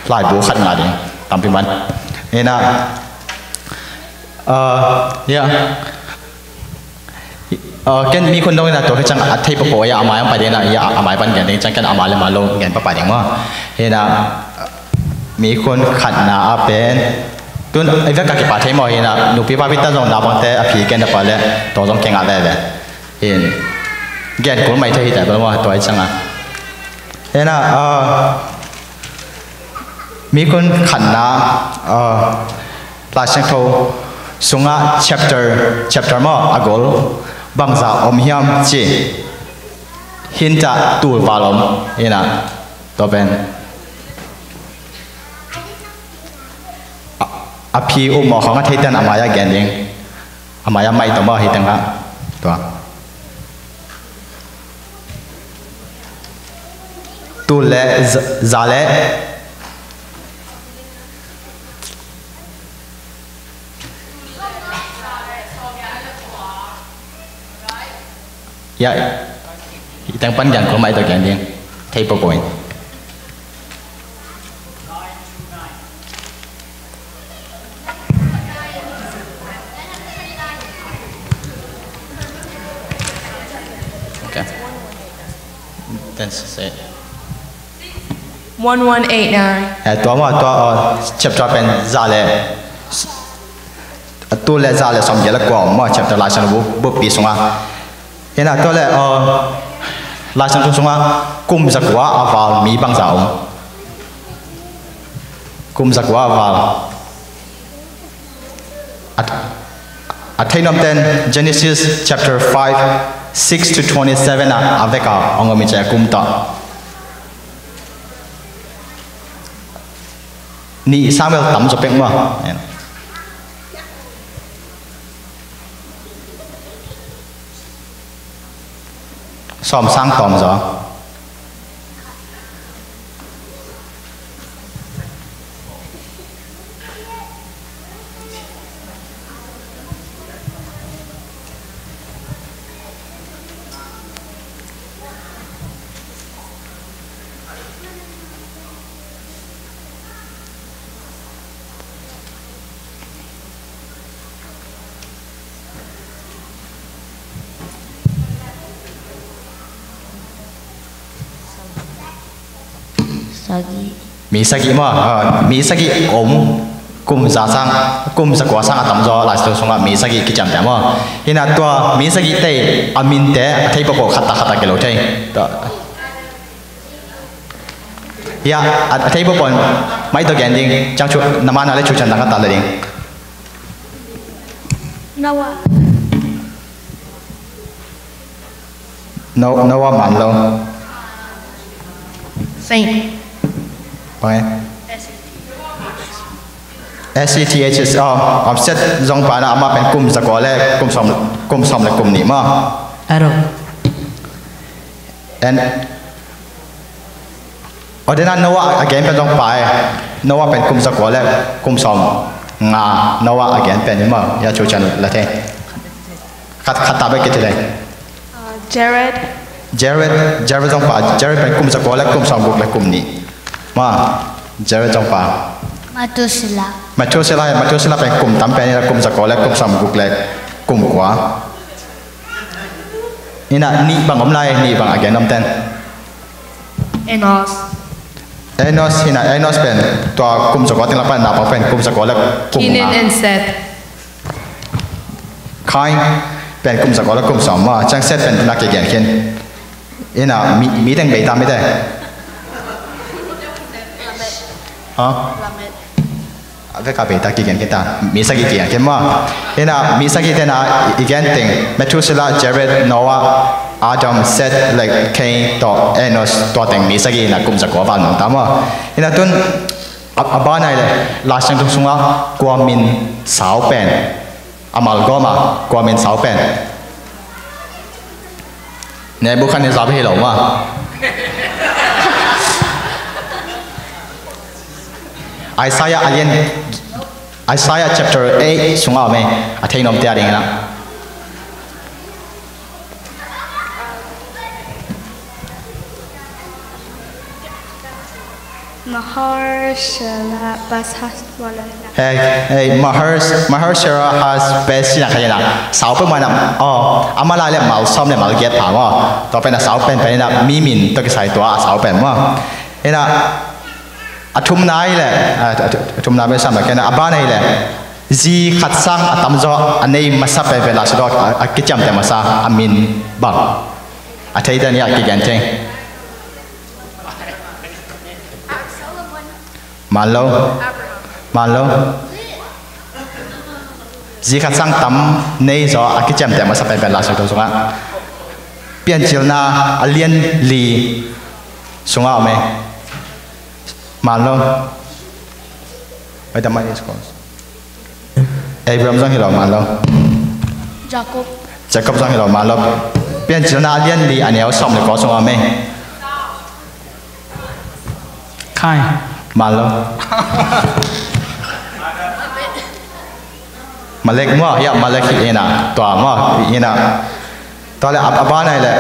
lai bu khat na ding tam pi man ina ken mi kon dong na to chang athei pa po ya amai pa de na ya amai ban gen ding chang kan amai le ma lo gen pa pa ding ma ina mi kon khat na a pen tun ai va ka ki pa thei mo ina nu pi pa pi ta jong na bang te a phi ken da pa le to jong ken a le le hiện gen cũng mày thấy tại bao nhiêu tuổi chăng à thế là mi con khẩn na là sang thâu sung á chapter mà agol bằng za om hiam chi hin ta tu va lom thế là to ben a phi o mo khong thấy tên amaya gen ding amaya mai to ma hi tang ha to tu le za le ya itang panjang ko mai to kyan ding thei po point okay that's it 1189 ตัวมาตัวchapter เป็นซาเลตัวเลซาเลสมเยละกว่ามา chapter ลายชันบุปีสงะเห็นตัวเลลายชันสงะกุมสักว่าอาวาลมีบางสาวกุมสักว่าอาวาลอัฐินอมเตน Genesis chapter 5 6 to 27นะอเวกาองค์มิเจกุมตานี่ซาเวลตั้มจะเป็นว่าซ้อมสร้างตอมจ้ะมีสกิมั้งมีสกิอมกุมซาซังกุมสกัวซังตั้มจ้ะหลายตัวสงฆ์มีสกิกิจำแต่มั้งเห็นตัวมีสกิเตะอามินเตะที่พวกขัดตากันเลยตัวยาที่พวกไม่ตัวแกนดิ้งจังชุน้ำมันอะไรชุจันตั้งกันตาเลยดิ้งนว่ามันลงSCTH อ๋อเซตจงปานะมาเป็นกลุ่มสกอร์และกลุ่มสมและกลุ่มนี้มั้งand อันนั้นนว่า again เป็นจงปานว่าเป็นกลุ่มสกอร์และกลุ่มสมงานว่า again เป็นมั้งยาชูชันละเท่ขัดตาไปกี่ทีเลย Jared จงปา Jared เป็นกลุ่มสกอร์และกลุ่มสมบุกและกลุ่มนี้มาJared จงปามาทูซิลาเป็นกลุ่มตั้มเป็นกลุ่มสกอร์และกลุ่มสมบุกและกลุ่มขวานี่นะนี่บางอมไลนี่บางอาเกนน้ำเต้นเอนอสนี่นะเอนอสเป็นตัวกลุ่มสกอร์ที่เราเป็นนับเป็นกลุ่มสกอร์และกลุ่มงาคายเป็นกลุ่มสกอร์และกลุ่มสมว่าจังเซตเป็นนักเกี่ยงเขียนนี่นะมีแต่งเบต้าไม่ได้Veka beta kigen kita misa kigen kema ena misa kitena igen thing Methuselah Jared Noah Adam Seth like Cain to Enos to thing misa ki na kum sakwa ban nong tama ena tun abana le la sang tung sunga kwamin sao pen amalgama kwamin sao pen ne bukan ni zabe lo ma Isaiah chapter 8 sunga me athai nom tia ding na Mahershala Bashas wala hey Mahershala has best na kaya na sao pe mana amala le mal som le mal get pa mo to pe na sao pen pe na mi min to ke sai to sao pen mo ena athum nai le athum na be sam la kana abana le ji khat sang atam zo anei masa pe vela so akicham te masa amin ba athai da ni akigan cheng malo ji khat sang tam nei zo akicham te masa pe vela so so nga pian chil na alien li sunga me Malo, wait a minute, it's close. Abraham sang hello Malo. Jacob sang hello Malo. Pian chil na alien li aniao som le ko song ame. Kai. Malo. Malek mo ya Malek ina to mo ina ตัวเลยอับบานเลย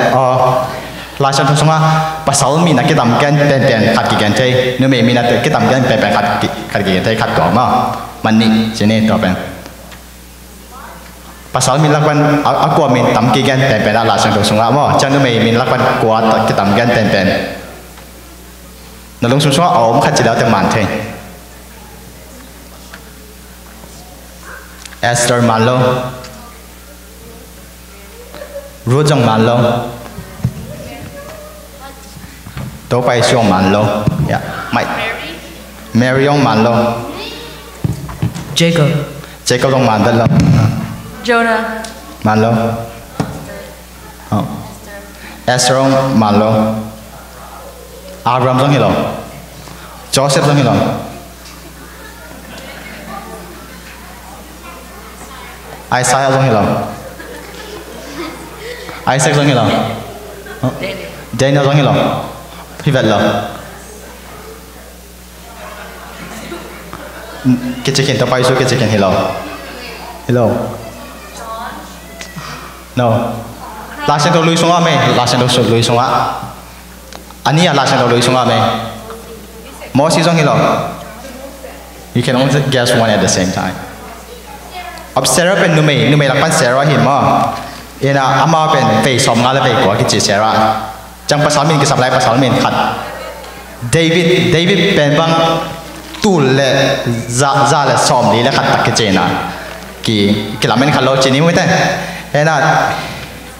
ลาชันทุกสงฆ์ภาษามีนักกิจกรรมแกนเป็นขัดกิจการใจนึกไม่มีนักกิจกรรมแกนเป็นขัดกิจการใจขัดก่อมามันนี่เจนี่ตัวเป็นภาษามีลักวันอักวามีตั้มกิจการเป็นลาชันทุกสงฆ์มั่งจันนึกไม่มีลักวันกวาดกิจกรรมแกนเป็นนั่นลงสุสงฆ์เอาขัดจิตแล้วแต่มันเท่เอสเตอร์มันโลรู้จังมันโลตัวไปช่วงมันโลไม่แมรี่ยองมันโลเจคอบต้องมันได้โลโจนามันโลเอสเตอร์มันโลอับรามต้องฮิโลโจเซฟต้องฮิโลไอซายต้องฮิโลไอเซกต้องฮิโลเดนิเอลต้องฮิโลพี่เวลล์กิจการต่อไปสู้กิจการฮิโลno ลาเซนโตลุยสงฆ์ไหมลาเซนโตลุยสงฆ์อันนี้ลาเซนโตลุยสงฆ์ไหมมอสซี่สงฆ์ฮิโล you can only guess one at the same time observe เป็นนุ่มลักปันเซราหิมะเอ็นะอามาเป็นเฟย์สมงานและเฟย์กว่ากิจเซราจังภาษามินกิสับไลภาษามินขัดเดวิดเป็นบางตูเล่ซาเล่สอมดีและขัดตักเจน่ะกี่ลามินขัดโลจีนี่ไม่ได้เอ็นะ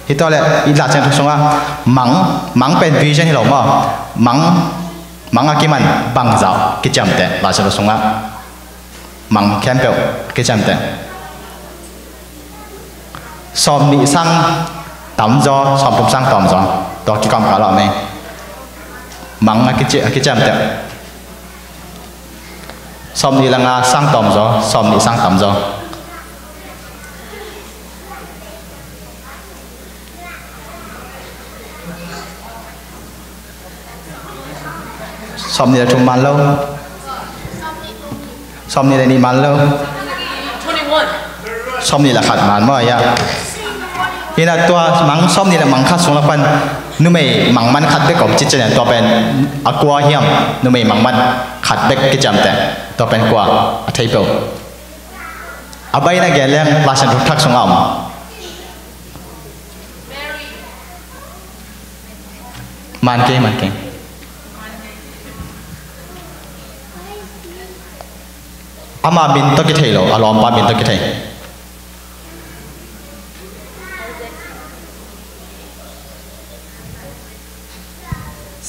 ฮิตโตเล่อีลาเซนทุกสงฆ์มังเป็นวิชั่นฮิโลมามังอากิมันบังจ้ากิจจำเตลาเซนทุกสงฆ์มังแคมเปลกิจจำเตสอมนิสังต่ำจอสอมทุกสังต่ำจอตัวกิจกรรมการเราไหมมังกิจจำเตะสอมนิลังอาสังต่ำจอสอมนิสังต่ำจอสอมนิละทุมมันโลสอมนิละนิมันโลสอมนิละขัดมันมั้ยอะเห็นตัวมังส้มนี่แหละมังคัดสงละปันนุ่มไม่มังมันขัดเด็กกับจิตใจเนี่ยตัวเป็นอักวาเฮียมนุ่มไม่มังมันขัดเด็กกิจจำแต่ตัวเป็นกว่าอัฐิเปลอาบัยนะแกเลี้ยงลาชันทุกทักสงอมมันเก่งอามาบินตะกิเทโลอารมณ์ปาบินตะกิเท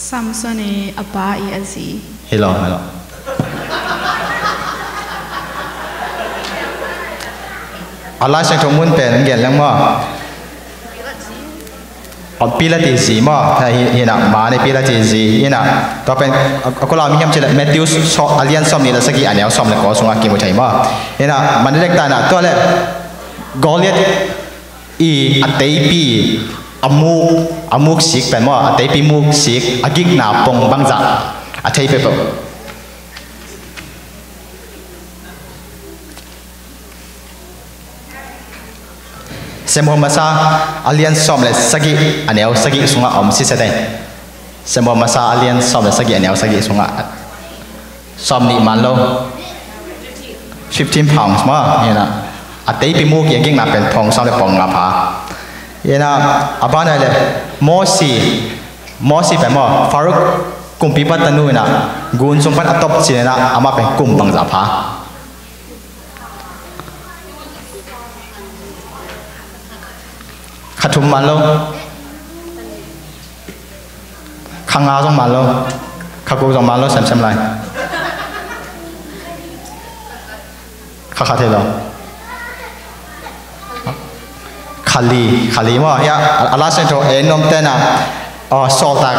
ซัมซอนอัปปาอีอันซีฮัลโหลอะไรสักชั่วโมงเป็นเงี้ยแล้วมั้งปีละทีสี่มั้งถ้าเห็นมาในปีละทีสี่เห็นต่อเป็นก็เรามีคำเชื่อแมทธิวส์อเลียนซอมนี่ละสักกี่อันเนี้ยซอมเลยก็ส่งอากิมุชัยมั้งเห็นมันเรียกตาหน้าตัวเลยกอลิตอีอัตเตปีอามุกสิกเป็นว่าอัตปีมุกสิกอากิกนาปงบังจักอัตเปเปเซมโฮมาซาอเลียนซอมเลสกิอันเนี้ยสกิสุงะอมซิเสเตเซมโฮมาซาอเลียนซอมเลสกิอันเนี้ยสกิสุงะซอมนี่มันโล15 pounds มั้งเนี่ยนะอัตปีมุกยังกิกนาเป็นพงซอมเลปงนาพาเอ็นะอาบานอะไรมอสีเป็นมั้งฟารุกกุมปีปัตตานูนะกุนสมบัติอัตบจีนะอามาเป็นกุมบังจับพาขัดทุมมันโลขังอาจงมันโลขักูจงมันโลเซมไรขัดเทโลขาลีมั้งเฮียอาลาเซนโตเอ็นนอมเตน่ะโซลตา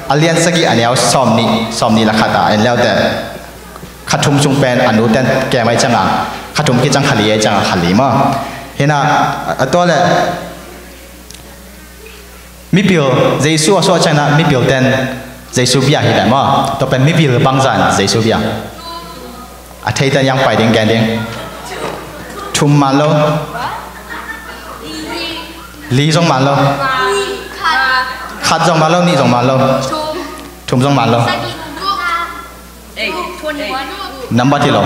อาเลียนสกีอันเนี้ยซอมนี่ละขัดเอ็นแล้วแต่ขัดทุมจุงเป็นอนุเตนแกไม่จังอ่ะขัดทุมกิจังขาลีจังขาลีมั้งเห็นตัวเลยมิเปียวเจสุอาจังนะมิเปียวเตนเจสุบิยาเห็นมั้งตัวเป็นมิเปียวบังจันเจสุบิยาอาเทตันยังไปดิ่งแกดิ่งทุมมาโล lý dòng màn lâu khát dòng màn lâu ni dòng màn lâu thùng dòng màn lâu number thì lâu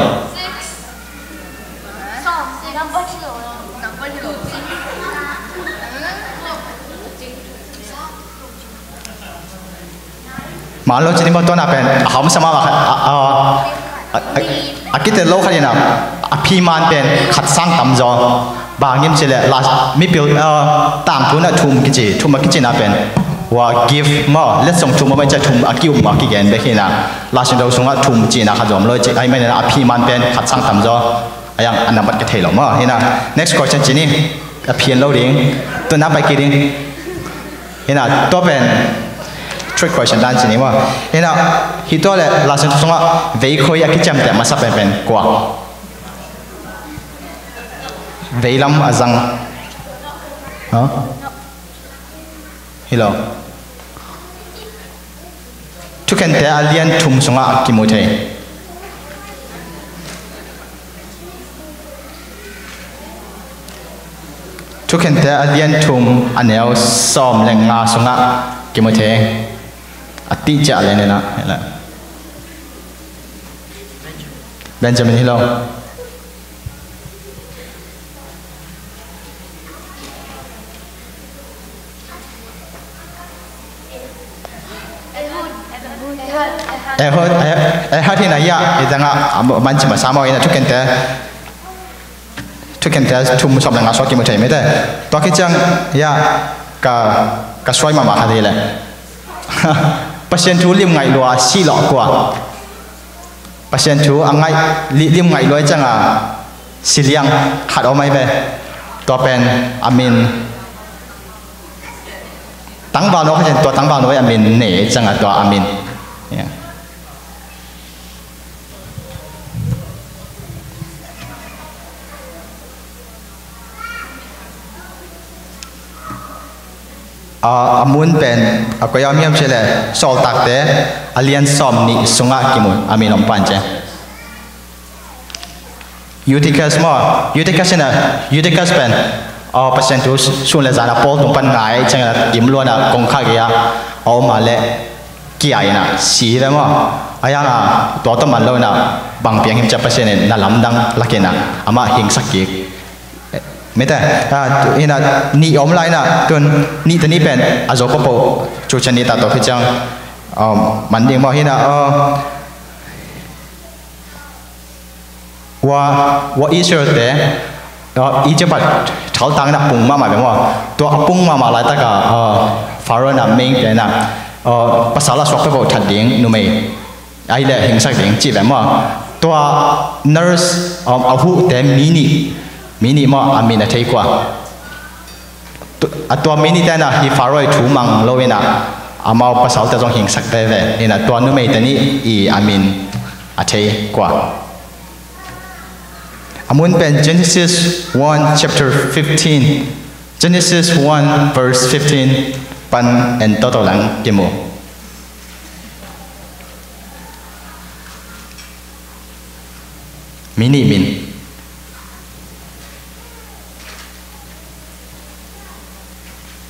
màn lâu chỉ đi một tuần apa không sama mà kita lâu khai nào phi man pen khát sang tầm gió bà nghiêm chỉ là mi biểu tạm thu na thum cái gì thum cái gì na pen và give mà let's song thum mà bây giờ thum akiu mà cái gen đấy na là xin đầu song thum chỉ na khát gió rồi chỉ ai mấy na phi man pen khát sang tầm gió ai yang anh nắm bắt cái thề lắm mà na next question chỉ ni phiền lâu đi tôi nắm bài kia đi na tôi pen trick question dan chỉ ni mà na hi tôi là xin song về khơi cái chấm để mà sắp pen qua vậy lắm à rằng hả hello tu kan te alien thum sunga ki mo the tu kan te alien thum anel som lenga sunga ki mo the ati cha le na Benjamin hello hati na ya idanga manchi masama ina tukente tum som na so ki mo thai me te to ki chang ya ka swai ma ha de le pasien thu lim ngai lo si lo kwa pasien thu angai lim ngai lo chang a siliang khat o mai be to pen amin tang ba no kha chen to tang ba no amin ne chang a to amin amun pen akoya miam chele sol takte alien som ni sunga kimun amin om panche Eutychus pen pasien tu sun le zana pol tum pan ngai chang kim lo na kong kha ya o ma le kia ina si le mo aya na to man lo na bang piang him cha pasien na lam dang lakena ama hing sakki mete ina ni om lai na tun ni tani pen azoko po chuchani ta to khichang man ding mo hina wa isher te ijabat thal tang na pung ma ma be mo to apung ma ma lai ta ka pharaoh na meng te na pasala sok pe bo that ding nu mai ai le hing sak ding chi be mo to nurse ahu te mini mo amina thei kwa atwa mini ta na hi pharaoh thu mang loina amao pasal ta jong hing sak te ve ina to nu mai tani I amin a thei kwa amun pen Genesis 1 chapter 15 Genesis 1 verse 15 pan en toto lang kemo mini min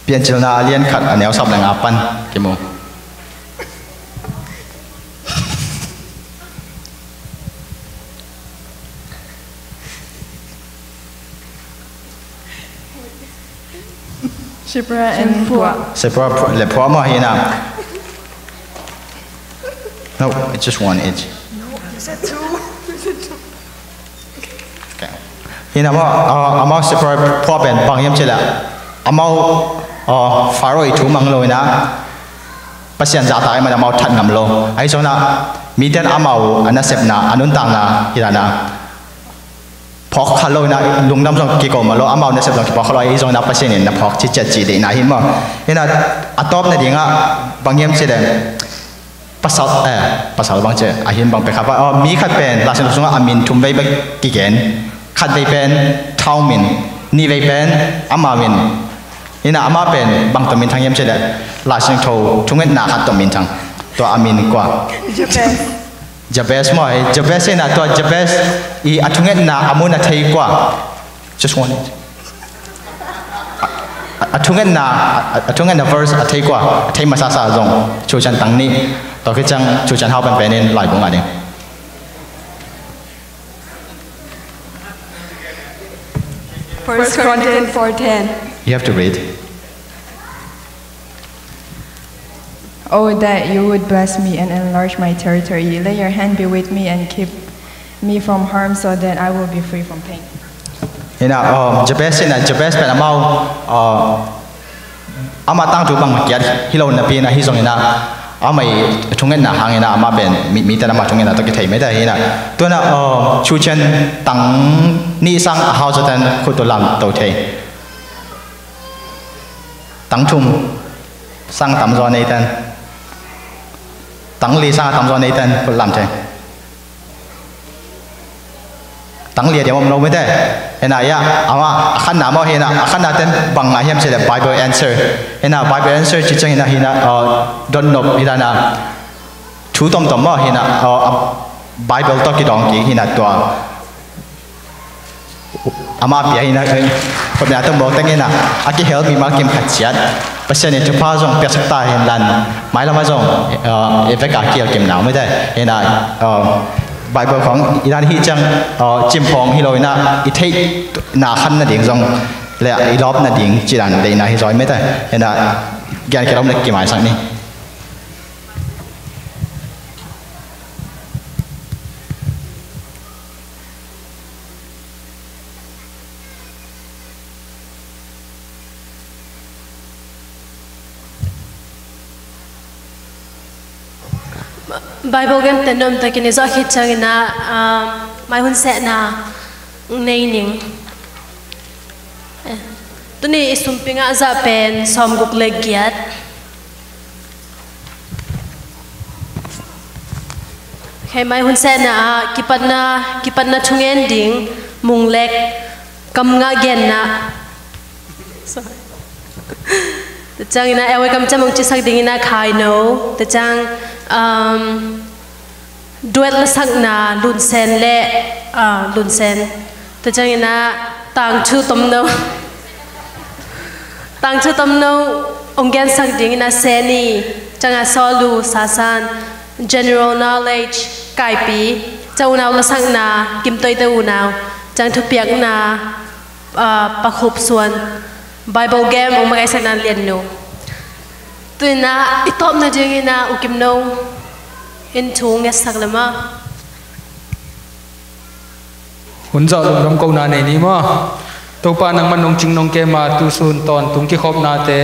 pian chilna alien khat anel sab lang apan kemo Shipra and Pua. Shipra le Pua ma hina. No, it's just one each. No, you said two. You said two. Okay. Hina ma amao Shipra Pua ben bang yam chila. Amao Pharaoh thu mang lo na. Pasien za tai ma amao that ngam lo. Ai so na mi ten amao anasep na anun tang na hirana. Phok khalo na lungdam song ki ko malo amao na sep song ki phok khalo I song na pasien na phok chi chat chi de na hin mo ina atop na dinga bangyam che de pasal bang che a hin bang pe kha ba mi khat pen la sen song amin thum bei ba ki gen khat bei pen thau min ni bei pen ama min ina ama pen bang to min thang yam che de la sen tho thunget na khat to min thang to amin kwa Jabez mo Jabez na to Jabez I athunget na amuna thei kwa just one athungen na verse athei kwa athei masa sa jong chu chan tang ni to ke chang chu chan hau ban penin lai bung ani 1 Corinthians 4:10. You have to read. Oh, that you would bless me and enlarge my territory. Let your hand be with me and keep me from harm so that I will be free from pain. Jabez pen amau ama tang tu bang makiat hilo na pi na hi song ina amai thungen na hang ina ama ben mi ta ma thungen na to ki thei me da hi na to na chu chen tang ni sang a hau tan khu to lam to thei tang thum sang tam zo nei tan tang li sang tam zo nei tan khu lam thei tang lia dia mo me da ena ya ama khan na mo hina khan na ten bang na hiam se Bible answer ena Bible answer chi chang ina hina don nop ila na thu tom tom mo hina Bible to ki dong ki hina to ama pia hina ko na to mo tang ina aki help me ma kim khachiat pasien ni thupa jong pya sakta hin lan mai la ma jong eveka ki kim na me da ena Bible ของอีนั่นที่จังจิมพองฮิโลนะอีเทนาขันนั่นเองจงและอีรอบนั่นเองจีรันเดน่าฮิจอยไม่ได้เห็นนะแกนเกี่ยวกับกี่หมายสักนี่ Bible game tenom takini zo khit changina mai hun se na nei ning tuni isumpinga za pen som guk le giat khai mai hun se na kipatna thungen ding mung lek kam nga gen na the chang ina ewe kam chamong chi sak ding ina khai no the chang duet la sak na lun sen le lun sen the chang ina tang chu tom no ong gen sak ding ina seni changa solu sasan general knowledge kai pi chaunau la sak na kim toi te unau chang thu piak na pa khup suan Bible game ong magai sak na lian no tuina itop na ding ina ukim no in thung ya sak lama hun za lum ram ko na nei ni ma to pa nang man nong ching nong ke ma tu sun ton tung ki khop na te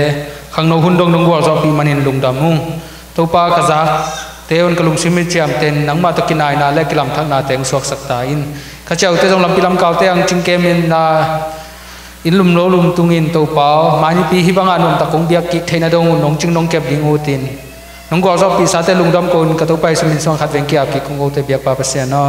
khang no hun dong dong war zo pi manin lung dam mu to pa ka za te on kalung simi chiam ten nang ma to kinai na le kilam thak na teng sok sak ta in kha chau te jong lam pilam kaw te ang ching ke min na in lum lo lum tung in to pa mani pi hi banga nom ta kong biak ki theina dong nong ching nong kep ding utin nong go zo pi sa te lung dam kon ka to pai sumin song khat veng ki ap ki kong go te biak pa pa se no